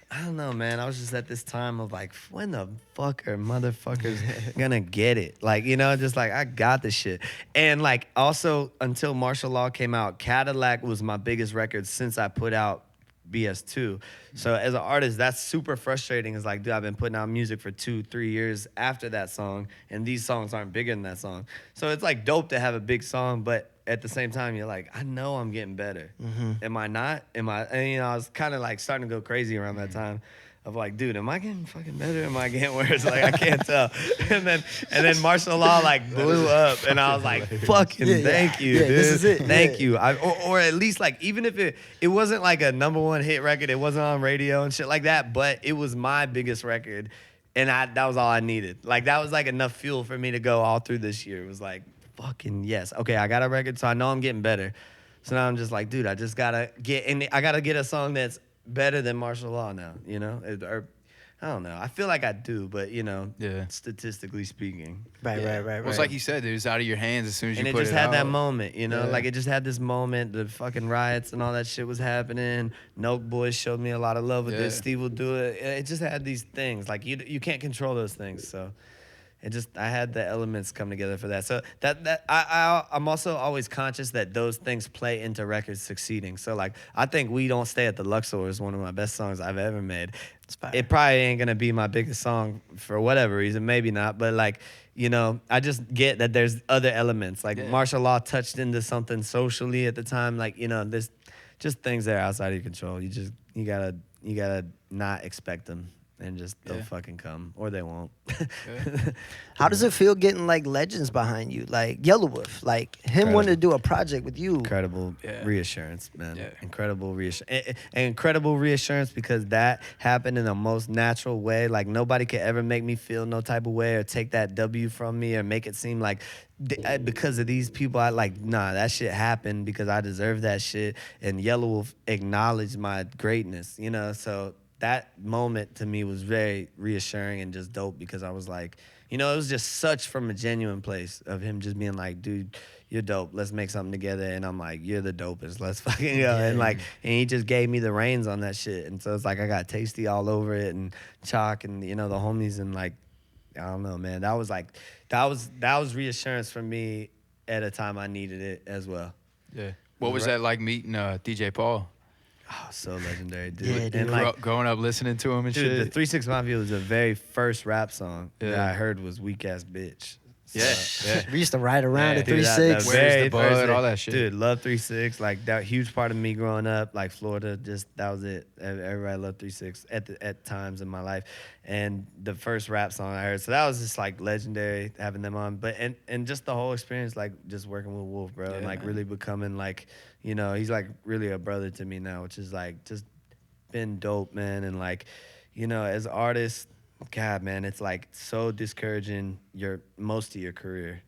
I don't know, man. I was just at this time of like, when the fuck are motherfuckers gonna get it? Like, you know, just like I got this shit. And like also until Martial Law came out, Cadillac was my biggest record since I put out BS2. So as an artist, that's super frustrating. It's like, dude, I've been putting out music for 2-3 years after that song, and these songs aren't bigger than that song. So it's like dope to have a big song, but at the same time, you're like, I know I'm getting better. Am I not? Am I? And, you know, I was kind of like starting to go crazy around that time. Of like, dude, am I getting fucking better? Am I getting worse? Like, I can't tell. And then martial law like blew up, and I was like, fucking thank you, dude. This is it. Thank you. Or at least like, even if it wasn't like a #1 hit record, it wasn't on radio and shit like that, but it was my biggest record, and that was all I needed. Like, that was like enough fuel for me to go all through this year. It was like, fucking yes. Okay, I got a record, so I know I'm getting better. So now I'm just like, dude, I just gotta I gotta get a song that's better than martial law now, you know? Or I don't know. I feel like I do, but you know, statistically speaking. Right. Well, it's like you said, it was out of your hands as soon as you put it out. And it just had that moment, you know? Like, it just had this moment. The fucking riots and all that shit was happening. Noke Boys showed me a lot of love with this. Steve will do it. It just had these things. Like, you can't control those things, so... I had the elements come together for that. So I'm also always conscious that those things play into records succeeding. So like, I think We Don't Stay at the Luxor is one of my best songs I've ever made. It probably ain't gonna be my biggest song for whatever reason, maybe not. But like, you know, I just get that there's other elements. Like martial law touched into something socially at the time. Like, you know, there's just things that are outside of your control. You gotta not expect them. And just they'll fucking come, or they won't. How does it feel getting like legends behind you, like Yelawolf, like him wanting to do a project with you? Incredible reassurance, man. Incredible reassurance, incredible reassurance because that happened in the most natural way. Like nobody could ever make me feel no type of way or take that W from me or make it seem like because of these people, I like, nah, that shit happened because I deserve that shit. And Yelawolf acknowledged my greatness, you know, so. That moment to me was very reassuring and just dope because I was like, you know, it was just such from a genuine place of him just being like, dude, you're dope. Let's make something together. And I'm like, you're the dopest. Let's fucking go. And like, and he just gave me the reins on that shit. And so it's like, I got Tasty all over it and Chalk and, you know, the homies and like, I don't know, man. That was like, that was reassurance for me at a time I needed it as well. Yeah. What was that like meeting DJ Paul? Oh, so legendary, dude. Yeah, dude. And like growing up listening to him and shit. The 3 6 Mafia was the very first rap song that I heard was Weak Ass Bitch. So, We used to ride around at 3 dude, 6. Where's the bud, all that shit. Dude, love 3 6. Like that huge part of me growing up, like Florida, just that was it. Everybody loved 3 6 at times in my life. And the first rap song I heard. So that was just like legendary having them on. But and just the whole experience, like just working with Wolf, bro, and like really becoming like, you know, he's like really a brother to me now, which is like just been dope, man. And like, you know, as artists, God, man, it's like so discouraging most of your career.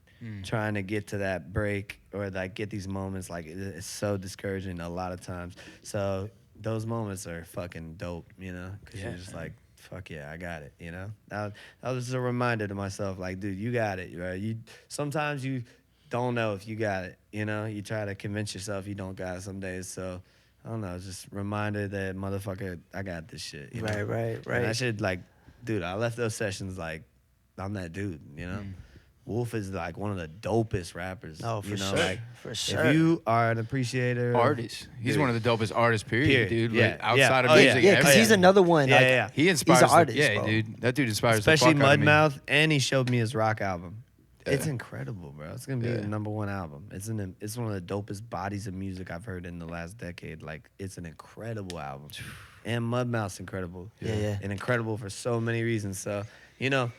Trying to get to that break or like get these moments, like it's so discouraging a lot of times. So those moments are fucking dope, you know, because you're just like, fuck yeah, I got it, you know. That was just a reminder to myself, like, dude, you got it, right? Sometimes you don't know if you got it, you know. You try to convince yourself you don't got it some days. So I don't know, just reminder that motherfucker, I got this shit. You know? Right. And I should like, dude, I left those sessions like I'm that dude, you know. Wolf is like one of the dopest rappers. Oh, for you know? sure. Like, for sure. if you are an appreciator, Artist. He's one of the dopest artists, period. Dude. Yeah. Like, outside of Oh, music. Yeah, because he's another one. Like, Yeah. He inspires. He's an artist, yeah, bro. dude. That dude inspires Especially the fuck out of me. Mudmouth, and he showed me his rock album. Yeah. It's incredible, bro. It's gonna be the #1 album. It's one of the dopest bodies of music I've heard in the last decade. Like, it's an incredible album, and Mudmouth's incredible. Yeah. And incredible for so many reasons. So, you know,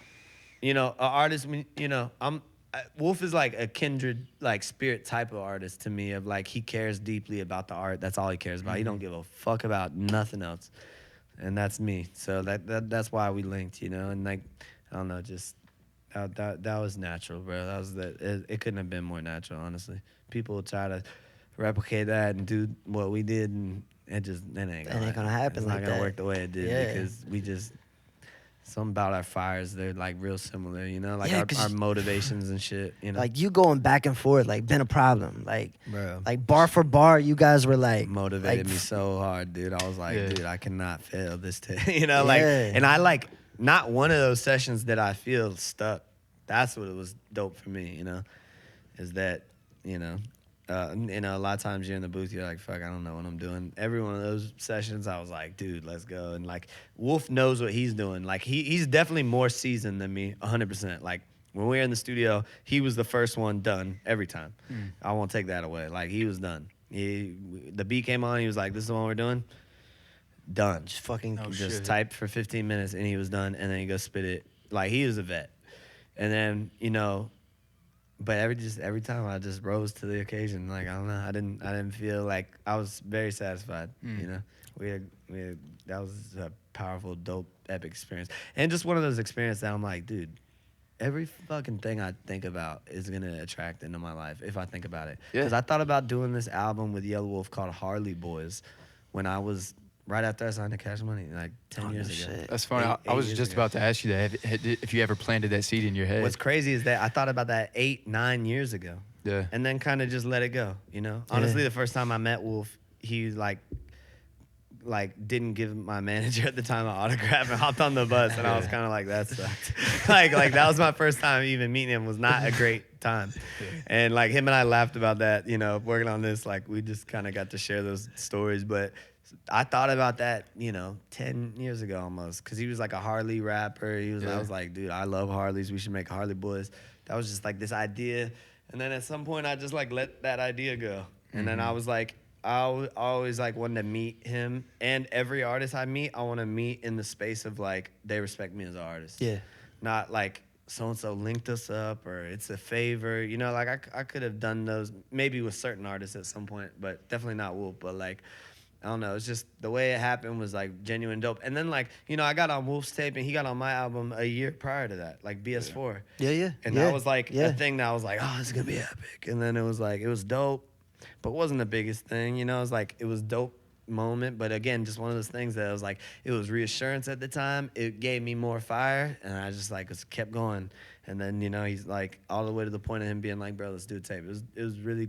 an artist. You know, Wolf is like a kindred, like spirit type of artist to me. Of like, he cares deeply about the art. That's all he cares about. He don't give a fuck about nothing else, and that's me. So that's why we linked, you know. And like, I don't know, just that was natural, bro. That was it couldn't have been more natural, honestly. People try to replicate that and do what we did, and it ain't gonna happen. It's like not gonna that. work the way it did because we just something about our fires, they're like real similar, you know, like our motivations and shit, you know. Like you going back and forth, like been a problem, like bro, like bar for bar, you guys were like motivated me so hard, dude. I was like, dude, I cannot fail this you know, like, and I like not one of those sessions that I feel stuck. That's what it was dope for me, you know, is that, you know, a lot of times you're in the booth, you're like, fuck, I don't know what I'm doing. Every one of those sessions, I was like, dude, let's go. And like, Wolf knows what he's doing. Like, he's definitely more seasoned than me, 100%. Like, when we were in the studio, he was the first one done every time. I won't take that away. Like, he was done. The beat came on, he was like, this is the one we're doing? Done. Just typed for 15 minutes, and he was done, and then he goes spit it. Like, he was a vet. And then, you know, but every time I just rose to the occasion. Like, I don't know, I didn't feel like I was very satisfied. You know, we had that was a powerful, dope, epic experience, and just one of those experiences that I'm like, dude, every fucking thing I think about is gonna attract into my life if I think about it. Because I thought about doing this album with Yellow Wolf called Harley Boys when I was right after I signed to Cash Money, like 10 years ago. Shit. That's funny. I was just about to ask you that, if you ever planted that seed in your head. What's crazy is that I thought about that 8-9 years ago. Yeah. And then kind of just let it go, you know? Honestly, the first time I met Wolf, he like didn't give my manager at the time an autograph and hopped on the bus, and I was kind of like, that sucked. like that was my first time even meeting him. Was not a great time. And like him and I laughed about that, you know, working on this, like we just kind of got to share those stories. But I thought about that, you know, 10 years ago almost, because he was like a Harley rapper. I was like, dude, I love Harleys. We should make Harley Boys. That was just like this idea. And then at some point I just like let that idea go. And then I was like, I always like wanted to meet him, and every artist I meet, I want to meet in the space of like they respect me as an artist. Yeah. Not like so-and-so linked us up or it's a favor. You know, like I could have done those maybe with certain artists at some point, but definitely not Wolf. But like, I don't know. It's just the way it happened was like genuine dope. And then like, you know, I got on Wolf's tape and he got on my album a year prior to that, like BS4. Yeah. And that was like a thing that I was like, oh, this is going to be epic. And then it was like, it was dope, but it wasn't the biggest thing. You know, it was like, it was dope moment. But again, just one of those things that was like, it was reassurance at the time. It gave me more fire. And I just like kept going. And then, you know, he's like all the way to the point of him being like, bro, let's do a tape. It was really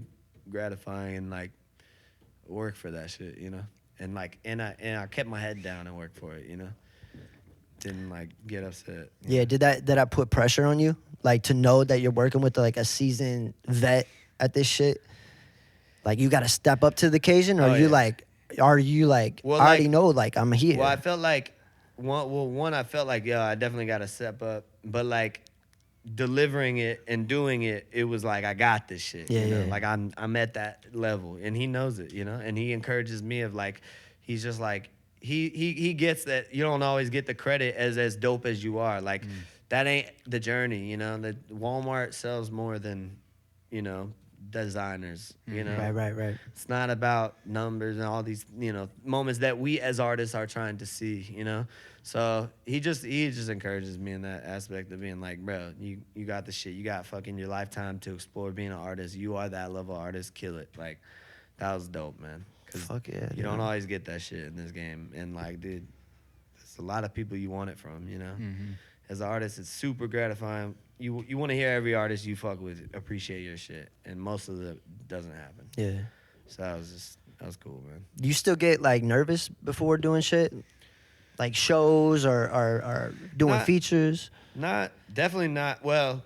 gratifying and like, work for that shit, you know, and like, and I kept my head down and worked for it, you know, didn't like get upset. Yeah, did that put pressure on you, like to know that you're working with like a seasoned vet at this shit? Like you got to step up to the occasion, or are you like, well, I already know, like I'm here. Well, I felt like I felt like, yo, I definitely got to step up, but like delivering it and doing it, it was like I got this shit. Yeah, you know? yeah. Like I'm at that level, and he knows it, you know. And he encourages me of like, he's just like he gets that you don't always get the credit as dope as you are. Like that ain't the journey, you know. That Walmart sells more than, you know, designers, you know. Right. It's not about numbers and all these, you know, moments that we as artists are trying to see, you know. So he just encourages me in that aspect of being like, bro, you got the shit. You got fucking your lifetime to explore being an artist. You are that level artist. Kill it. Like, that was dope, man. Fuck yeah. You don't always get that shit in this game. And like, dude, there's a lot of people you want it from, you know. As an artist, it's super gratifying. You want to hear every artist you fuck with appreciate your shit, and most of it doesn't happen. Yeah. So that was cool, man. You still get like nervous before doing shit, like shows or doing features? Definitely not. Well,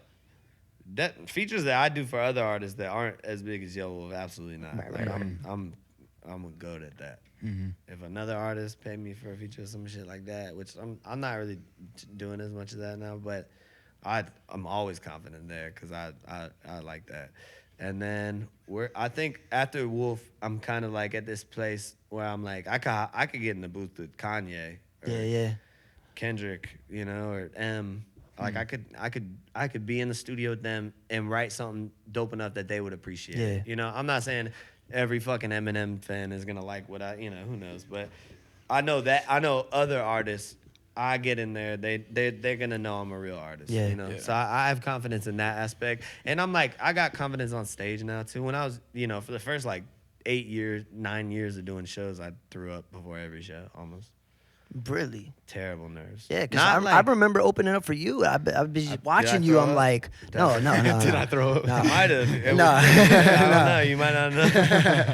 that features that I do for other artists that aren't as big as Yellow Wolf, absolutely not. Right. I'm a goat at that. If another artist paid me for a feature or some shit like that, which I'm not really doing as much of that now, but I'm always confident there because I like that. And then I think after Wolf, I'm kind of like at this place where I'm like I could get in the booth with Kanye or Kendrick, you know, or M. Like I could be in the studio with them and write something dope enough that they would appreciate it. You know, I'm not saying every fucking Eminem fan is gonna like what you know, who knows, but I know other artists I get in there, they're gonna know I'm a real artist. Yeah. You know, so I have confidence in that aspect, and I'm like, I got confidence on stage now too. When I was, you know, for the first like 9 years of doing shows, I threw up before every show almost. Really? Terrible nerves. Yeah, because I remember opening up for you. I'd be watching you. I'm like, no. Did I throw up? No. I might have. No. I don't know. You might not know.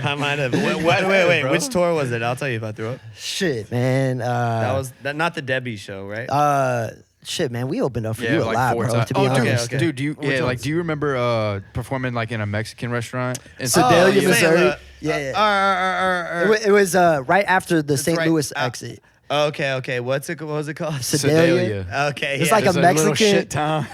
I might have. Wait. Which tour was it? I'll tell you if I threw up. Shit, man. That was not the Debbie show, right? Shit, man. We opened up for you a like lot, 4 bro. times. To be honest, Dude, do you remember performing like in a Mexican restaurant in Sedalia, yeah. Missouri? Yeah. It was right after the St. Louis exit. Okay. What was it called? Sedalia. Okay. It's like a little Mexican shit town.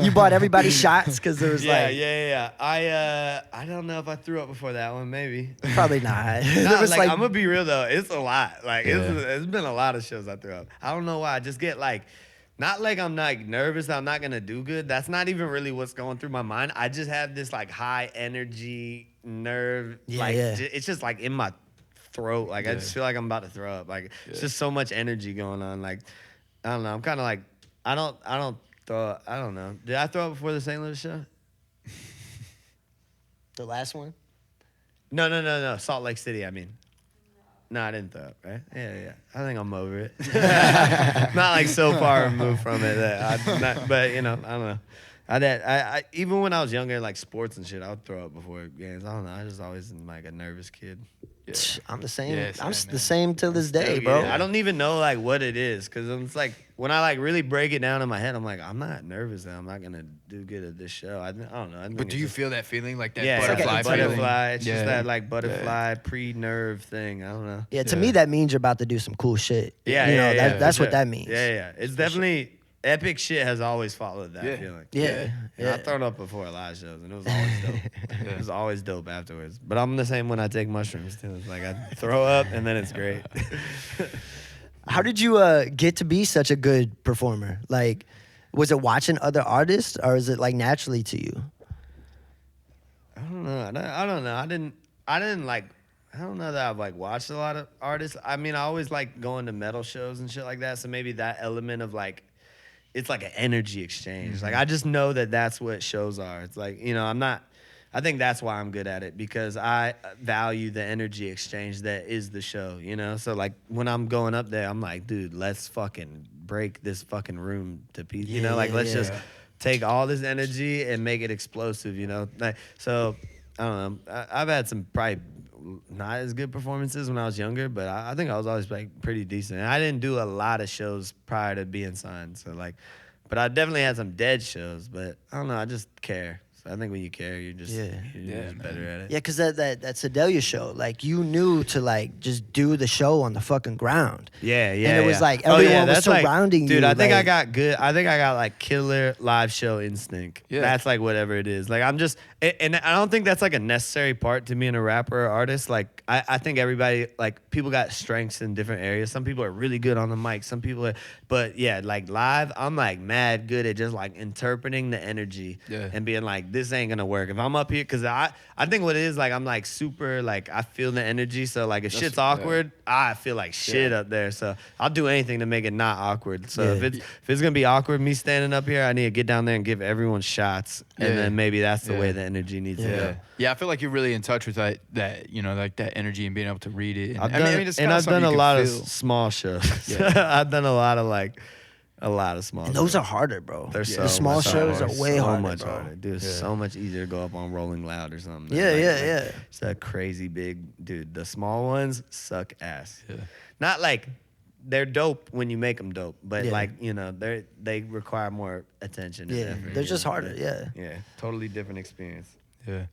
You bought everybody shots because there was Yeah. I don't know if I threw up before that one. Maybe. probably not. Nah, There was I'm gonna be real though. It's a lot. Like it's been a lot of shows I threw up. I don't know why. I just get like, not like I'm like nervous that I'm not gonna do good. That's not even really what's going through my mind. I just have this like high energy nerve. It's just like in my throat. Like I just feel like I'm about to throw up. Like it's just so much energy going on. Like I don't know. I'm kind of like I don't throw up. I don't know. Did I throw up before the St. Louis show? The last one? No. Salt Lake City. I mean. No, I didn't throw up, right? Yeah. I think I'm over it. Not like so far removed from it but you know, I don't know. I even when I was younger, like sports and shit, I would throw up before games. I don't know. I just always am like a nervous kid. Yeah. I'm the same. Yeah, I'm same, the same till this day, bro. I don't even know like what it is, because it's like when I like really break it down in my head, I'm like, I'm not nervous that I'm not gonna do good at this show. I don't know. But do you feel that feeling, like that butterfly feeling? Butterfly. It's just that like butterfly pre-nerve thing. I don't know. Yeah, to me that means you're about to do some cool shit. Yeah, that's what that means. Yeah. It's definitely epic shit has always followed that feeling. Yeah. I've thrown up before at live shows, and it was always dope. It was always dope afterwards. But I'm the same when I take mushrooms too. It's like I throw up, and then it's great. How did you get to be such a good performer? Like, was it watching other artists, or is it like naturally to you? I don't know. I don't know that I've like watched a lot of artists. I mean, I always like going to metal shows and shit like that. So maybe that element of like, it's like an energy exchange. Like I just know that that's what shows are. It's like, you know, I think that's why I'm good at it, because I value the energy exchange that is the show, you know? So like when I'm going up there, I'm like, dude, let's fucking break this fucking room to pieces. You know, like let's just take all this energy and make it explosive, you know? Like, so I don't know. I've had some probably not as good performances when I was younger, but I think I was always like pretty decent. And I didn't do a lot of shows prior to being signed, so like, but I definitely had some dead shows. But I don't know, I just care. So I think when you care, you're just better at it. Yeah, because that Sedalia show, like you knew to like just do the show on the fucking ground. Yeah. And it was like everyone was surrounding you. Dude, I think like, I got good. I think I got like killer live show instinct. Yeah. That's like whatever it is. Like I'm just, and I don't think that's like a necessary part to being a rapper or artist. Like I think everybody, like people got strengths in different areas. Some people are really good on the mic. Some people are, but yeah, like live, I'm like mad good at just like interpreting the energy and being like, this ain't gonna work. If I'm up here, because I think what it is, like I'm like super, like I feel the energy. So like if shit's awkward, I feel like shit up there. So I'll do anything to make it not awkward. So if it's gonna be awkward, me standing up here, I need to get down there and give everyone shots. And then maybe that's the way the energy needs to go. Yeah, I feel like you're really in touch with that you know, like that energy and being able to read it. And, I've done a lot of small shows. I've done a lot of small shows. Those are harder, bro. They're the small shows are way harder, much bro. harder. Dude, it's so much easier to go up on Rolling Loud or something. Yeah. It's a crazy big, dude. The small ones suck ass. Yeah. Not like they're dope when you make them dope, but like, you know, they require more attention. And effort, they're just harder. Yeah, totally different experience. Yeah.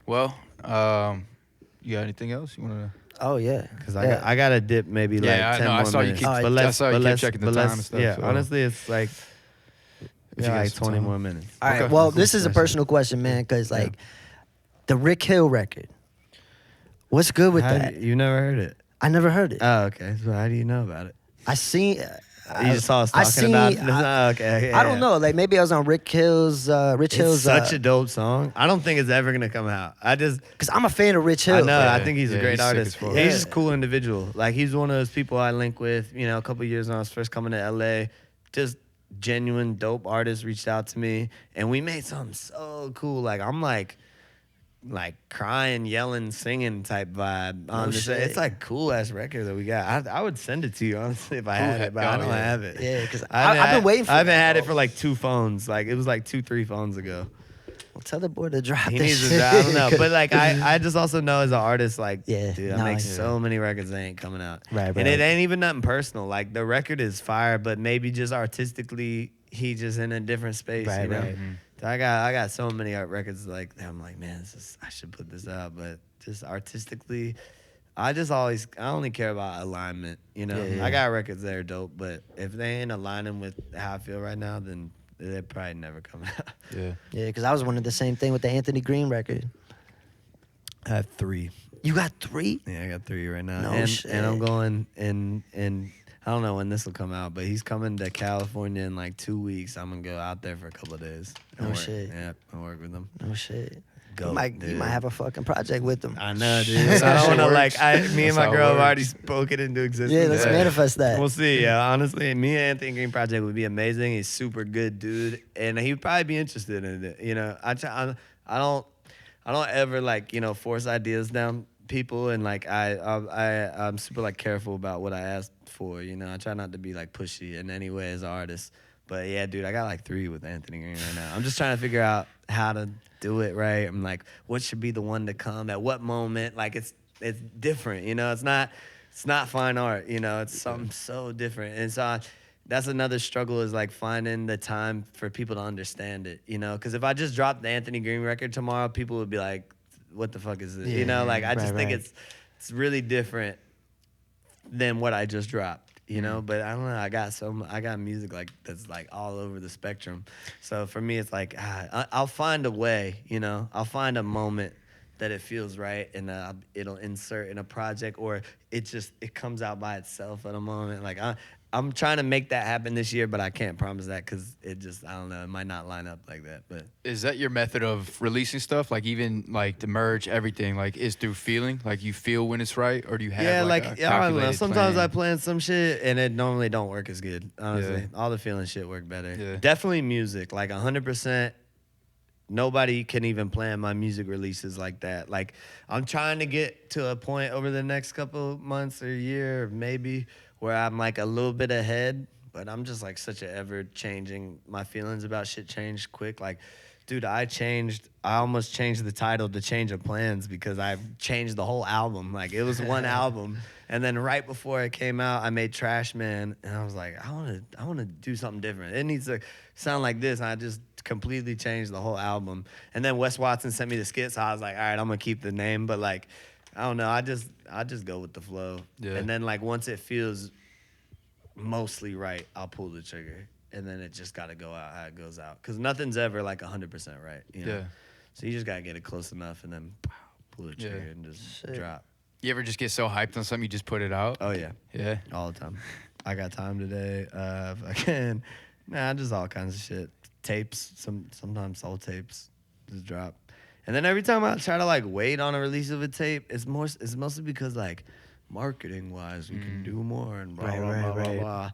Well, you got anything else you want to? Oh yeah, because I got to dip maybe like 10 more minutes. I saw you keep checking the time and stuff. Yeah, so. honestly, it's like like 20 more minutes. All right. Well, this is a personal question, man, because like the Rick Hill record. What's good with that? You never heard it? I never heard it. Oh, okay. So how do you know about it? I seen You just saw us talking about it. Okay, I don't know. Like maybe I was on Rich Hill's. It's such a dope song. I don't think it's ever gonna come out. Because I'm a fan of Rich Hill. I know. I think he's a great artist. He's just a cool individual. Like he's one of those people I link with. You know, a couple years when I was first coming to LA, just genuine dope artist reached out to me, and we made something so cool. Like I'm like crying, yelling, singing type vibe on this. It's like cool ass record that we got. I would send it to you honestly if I had it, but I don't have it. Yeah, because I've been waiting for it. I haven't had it for like 2 phones. Like it was like 2-3 phones ago. Well, tell the boy to drop He this needs shit. to drop. I don't know, but like I just also know as an artist, like dude, I make yeah. so many records that ain't coming out, Right. And it ain't even nothing personal. Like the record is fire, but maybe just artistically, he just in a different space. Right, you know? right. So I got so many art records like that. I'm like, man, I should put this out, but just artistically, I only care about alignment. You know, Yeah. I got records that are dope, but if they ain't aligning with how I feel right now, then they probably never come out. Yeah. Yeah, because I was wondering the same thing with the Anthony Green record. I have 3. You got 3? Yeah, I got 3 right now. No shit. And I'm going and I don't know when this will come out, but he's coming to California in like 2 weeks. I'm gonna go out there for a couple of days. No work. shit. Yeah, and work with him. No shit. Go, you might have a fucking project with them. I know, dude. So I don't want to like. Me and my girl have already spoken into existence. Yeah, let's manifest that. We'll see. Yeah, honestly, me and Anthony Green project would be amazing. He's super good, dude, and he'd probably be interested in it. You know, I don't ever like force ideas down people, and like I'm super like careful about what I ask for. You know, I try not to be like pushy in any way as an artist. But yeah, dude, I got like 3 with Anthony Green right now. I'm just trying to figure out how to do it right. I'm like, what should be the one to come at what moment? Like it's different, you know. It's not fine art, you know. It's something so different, and so that's another struggle is like finding the time for people to understand it, you know. Because if I just dropped the Anthony Green record tomorrow, people would be like, what the fuck is this? Yeah, you know, like I just think right. it's really different than what I just dropped. You know, but I don't know. I got music like that's like all over the spectrum. So for me, it's like I'll find a way. You know, I'll find a moment that it feels right, and it'll insert in a project, or it comes out by itself at a moment. Like I'm trying to make that happen this year, but I can't promise that because I don't know, it might not line up like that. But is that your method of releasing stuff? Like even like the merge, everything, like is through feeling? Like you feel when it's right, or do you have I don't know. Sometimes plan? I plan some shit and it normally don't work as good. Honestly, all the feeling shit work better. Yeah. Definitely music, like 100%. Nobody can even plan my music releases like that. Like I'm trying to get to a point over the next couple months or year, maybe, where I'm like a little bit ahead, but I'm just like such an ever-changing, my feelings about shit change quick. Like, dude, I almost changed the title to Change of Plans because I changed the whole album. Like, it was one album, and then right before it came out, I made Trash Man, and I was like, I want to do something different. It needs to sound like this, and I just completely changed the whole album. And then Wes Watson sent me the skit, so I was like, all right, I'm gonna keep the name, but like, I don't know, I just go with the flow. Yeah. And then like once it feels mostly right, I'll pull the trigger. And then it just gotta go out how it goes out. Cause nothing's ever like 100% right. You know? Yeah. So you just gotta get it close enough and then pull the trigger and just drop. You ever just get so hyped on something you just put it out? Oh yeah. Yeah. All the time. I got time today. If I can. Just all kinds of shit. Tapes, sometimes soul tapes just drop. And then every time I try to like wait on a release of a tape, it's mostly because like marketing wise we can do more and blah blah blah.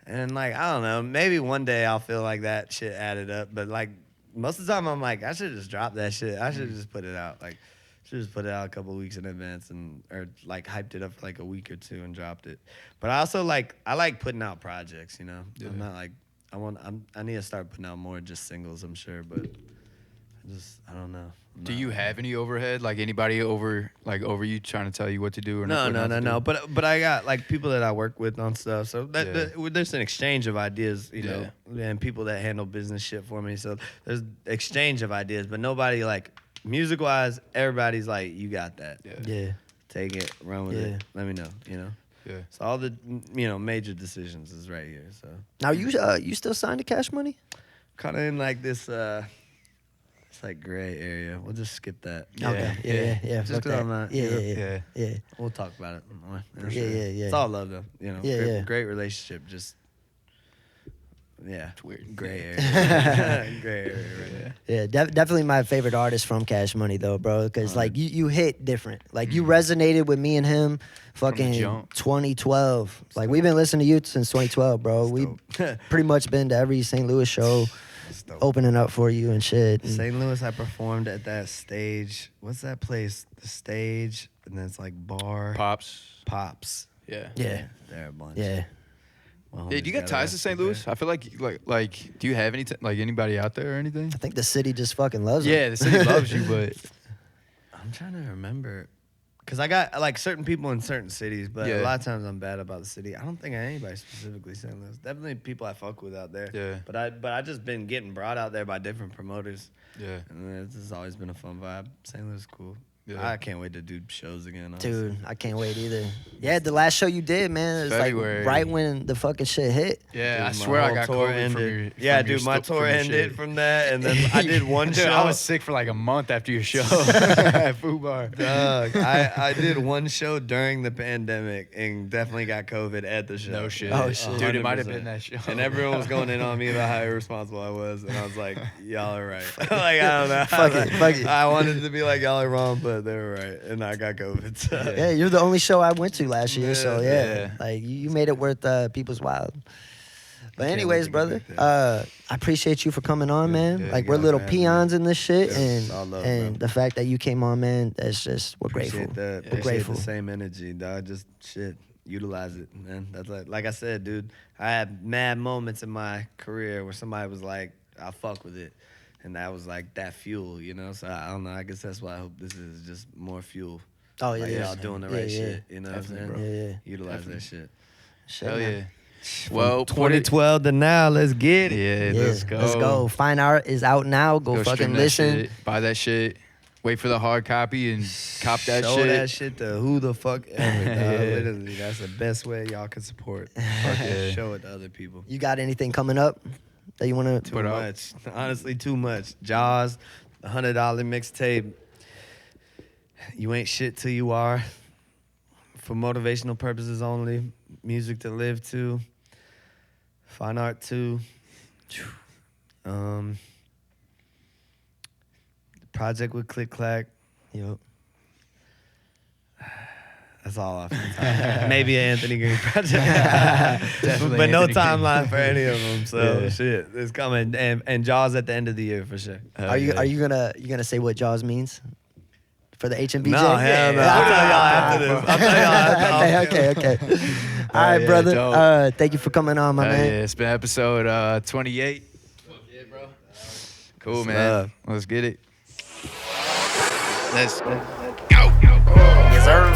And like I don't know, maybe one day I'll feel like that shit added up, but like most of the time I'm like I should just drop that shit. I should just put it out. Like should just put it out a couple of weeks in advance or like hyped it up for like a week or two and dropped it. But I also like putting out projects, you know. Yeah. I'm not like I need to start putting out more just singles, I'm sure, but I don't know. Do you have any overhead? Like anybody over you trying to tell you what to do or No. not? But I got like people that I work with on stuff. So there's an exchange of ideas, you know, and people that handle business shit for me. So there's exchange of ideas, but nobody like music wise, everybody's like, you got that. Yeah. Take it, run with it. Let me know, you know. Yeah. So all the major decisions is right here. So Now you still signed to Cash Money? kind of in like this it's like gray area. We'll just skip that. Okay. Yeah. Just fuck 'cause that. I'm not, Yeah. We'll talk about it more. Yeah. It's all love though. You know. Yeah. Great relationship. Just Yeah, It's weird. Gray area. Gray area. Right? Yeah, definitely my favorite artist from Cash Money though, bro. Because like you hit different. Like you resonated with me and him, fucking 2012. Like we've been listening to you since 2012, bro. We pretty much been to every St. Louis show, opening up for you and shit. And St. Louis, I performed at that stage. What's that place? The Stage, and then it's like bar. Pops. Yeah. They're a bunch. Yeah. Yeah, do you got ties to St. Louis? I feel like do you have anybody out there or anything? I think the city just fucking loves you. Yeah, the city loves you, but I'm trying to remember. Because I got like certain people in certain cities, but a lot of times I'm bad about the city. I don't think I had anybody specifically St. Louis. Definitely people I fuck with out there. Yeah. But I just been getting brought out there by different promoters. Yeah. And this has always been a fun vibe. St. Louis is cool. Yeah. I can't wait to do shows again. Honestly. Dude, I can't wait either. Yeah, the last show you did, man, it was February. like right when the fucking shit hit. yeah, Dude, I swear I got tour COVID ended. from My tour ended from that, and then I did one Dude, show. I was sick for like a month after your show at Foo Bar. Dog, I did one show during the pandemic and definitely got COVID at the show. No shit. Oh, shit. Dude, it might have 100%. been that show. And everyone was going in on me about how irresponsible I was, and I was like, "Y'all are right." Like I don't know. Fuck it. I wanted to be like, "Y'all are wrong," but they were right, and I got COVID. So. Yeah, you're the only show I went to last year, so Yeah. like you made it worth people's while. But anyways, wait to brother, get back I appreciate you for coming on, man. yeah, like you we're guys little for having me. peons in this shit, Yeah, it's all love, and bro. the fact that you came on, man, that's just we're Appreciate grateful. that. We're Appreciate grateful. the same energy, dog. Just shit, utilize it, man. That's like I said, dude. I had mad moments in my career where somebody was like, "I'll fuck with it," and that was like that fuel, you know. So I don't know. I guess that's why I hope this is just more fuel. Oh yeah, Like, yeah. y'all doing the Yeah, right yeah. shit, you know what I'm Definitely, saying? bro. Yeah, Utilize that shit. Shit, Hell man. yeah. Well, 2012 to now, let's get it. Yeah, Yeah, let's go. Let's go. Fine Art is out now. Go Go fucking stream that listen. shit, buy that shit. Wait for the hard copy and cop that Show shit. that shit to who the fuck ever, dog. Yeah. Literally, that's the best way y'all can support. yeah. Show it to other people. You got anything coming up that you want to? Too Put out. much. Honestly, too much. Jaws, the $100 mixtape. You ain't shit till you are. For motivational purposes only. Music to live to. Fine Art 2. Project with Click Clack. Yep. That's all off the top. Maybe an Anthony Green project. Definitely but no Anthony Green. timeline for any of them. So Yeah. shit, it's coming. And Jaws at the end of the year for sure. Are you gonna say what Jaws means for the HNBJ? No, hell no. I'll tell y'all after this. I'll tell y'all after. Okay. All right, yeah, brother. dope. Thank you for coming on, my Hell man. yeah, it's been episode 28. Yeah, bro. Cool, What's man. up? Let's get it. Let's go.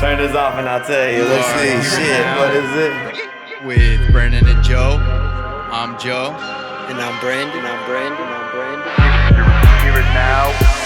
Turn this off and I'll tell you. Let's see. Shit, what is it? With Brennan and Joe. I'm Joe. And I'm Brandon. Here it now.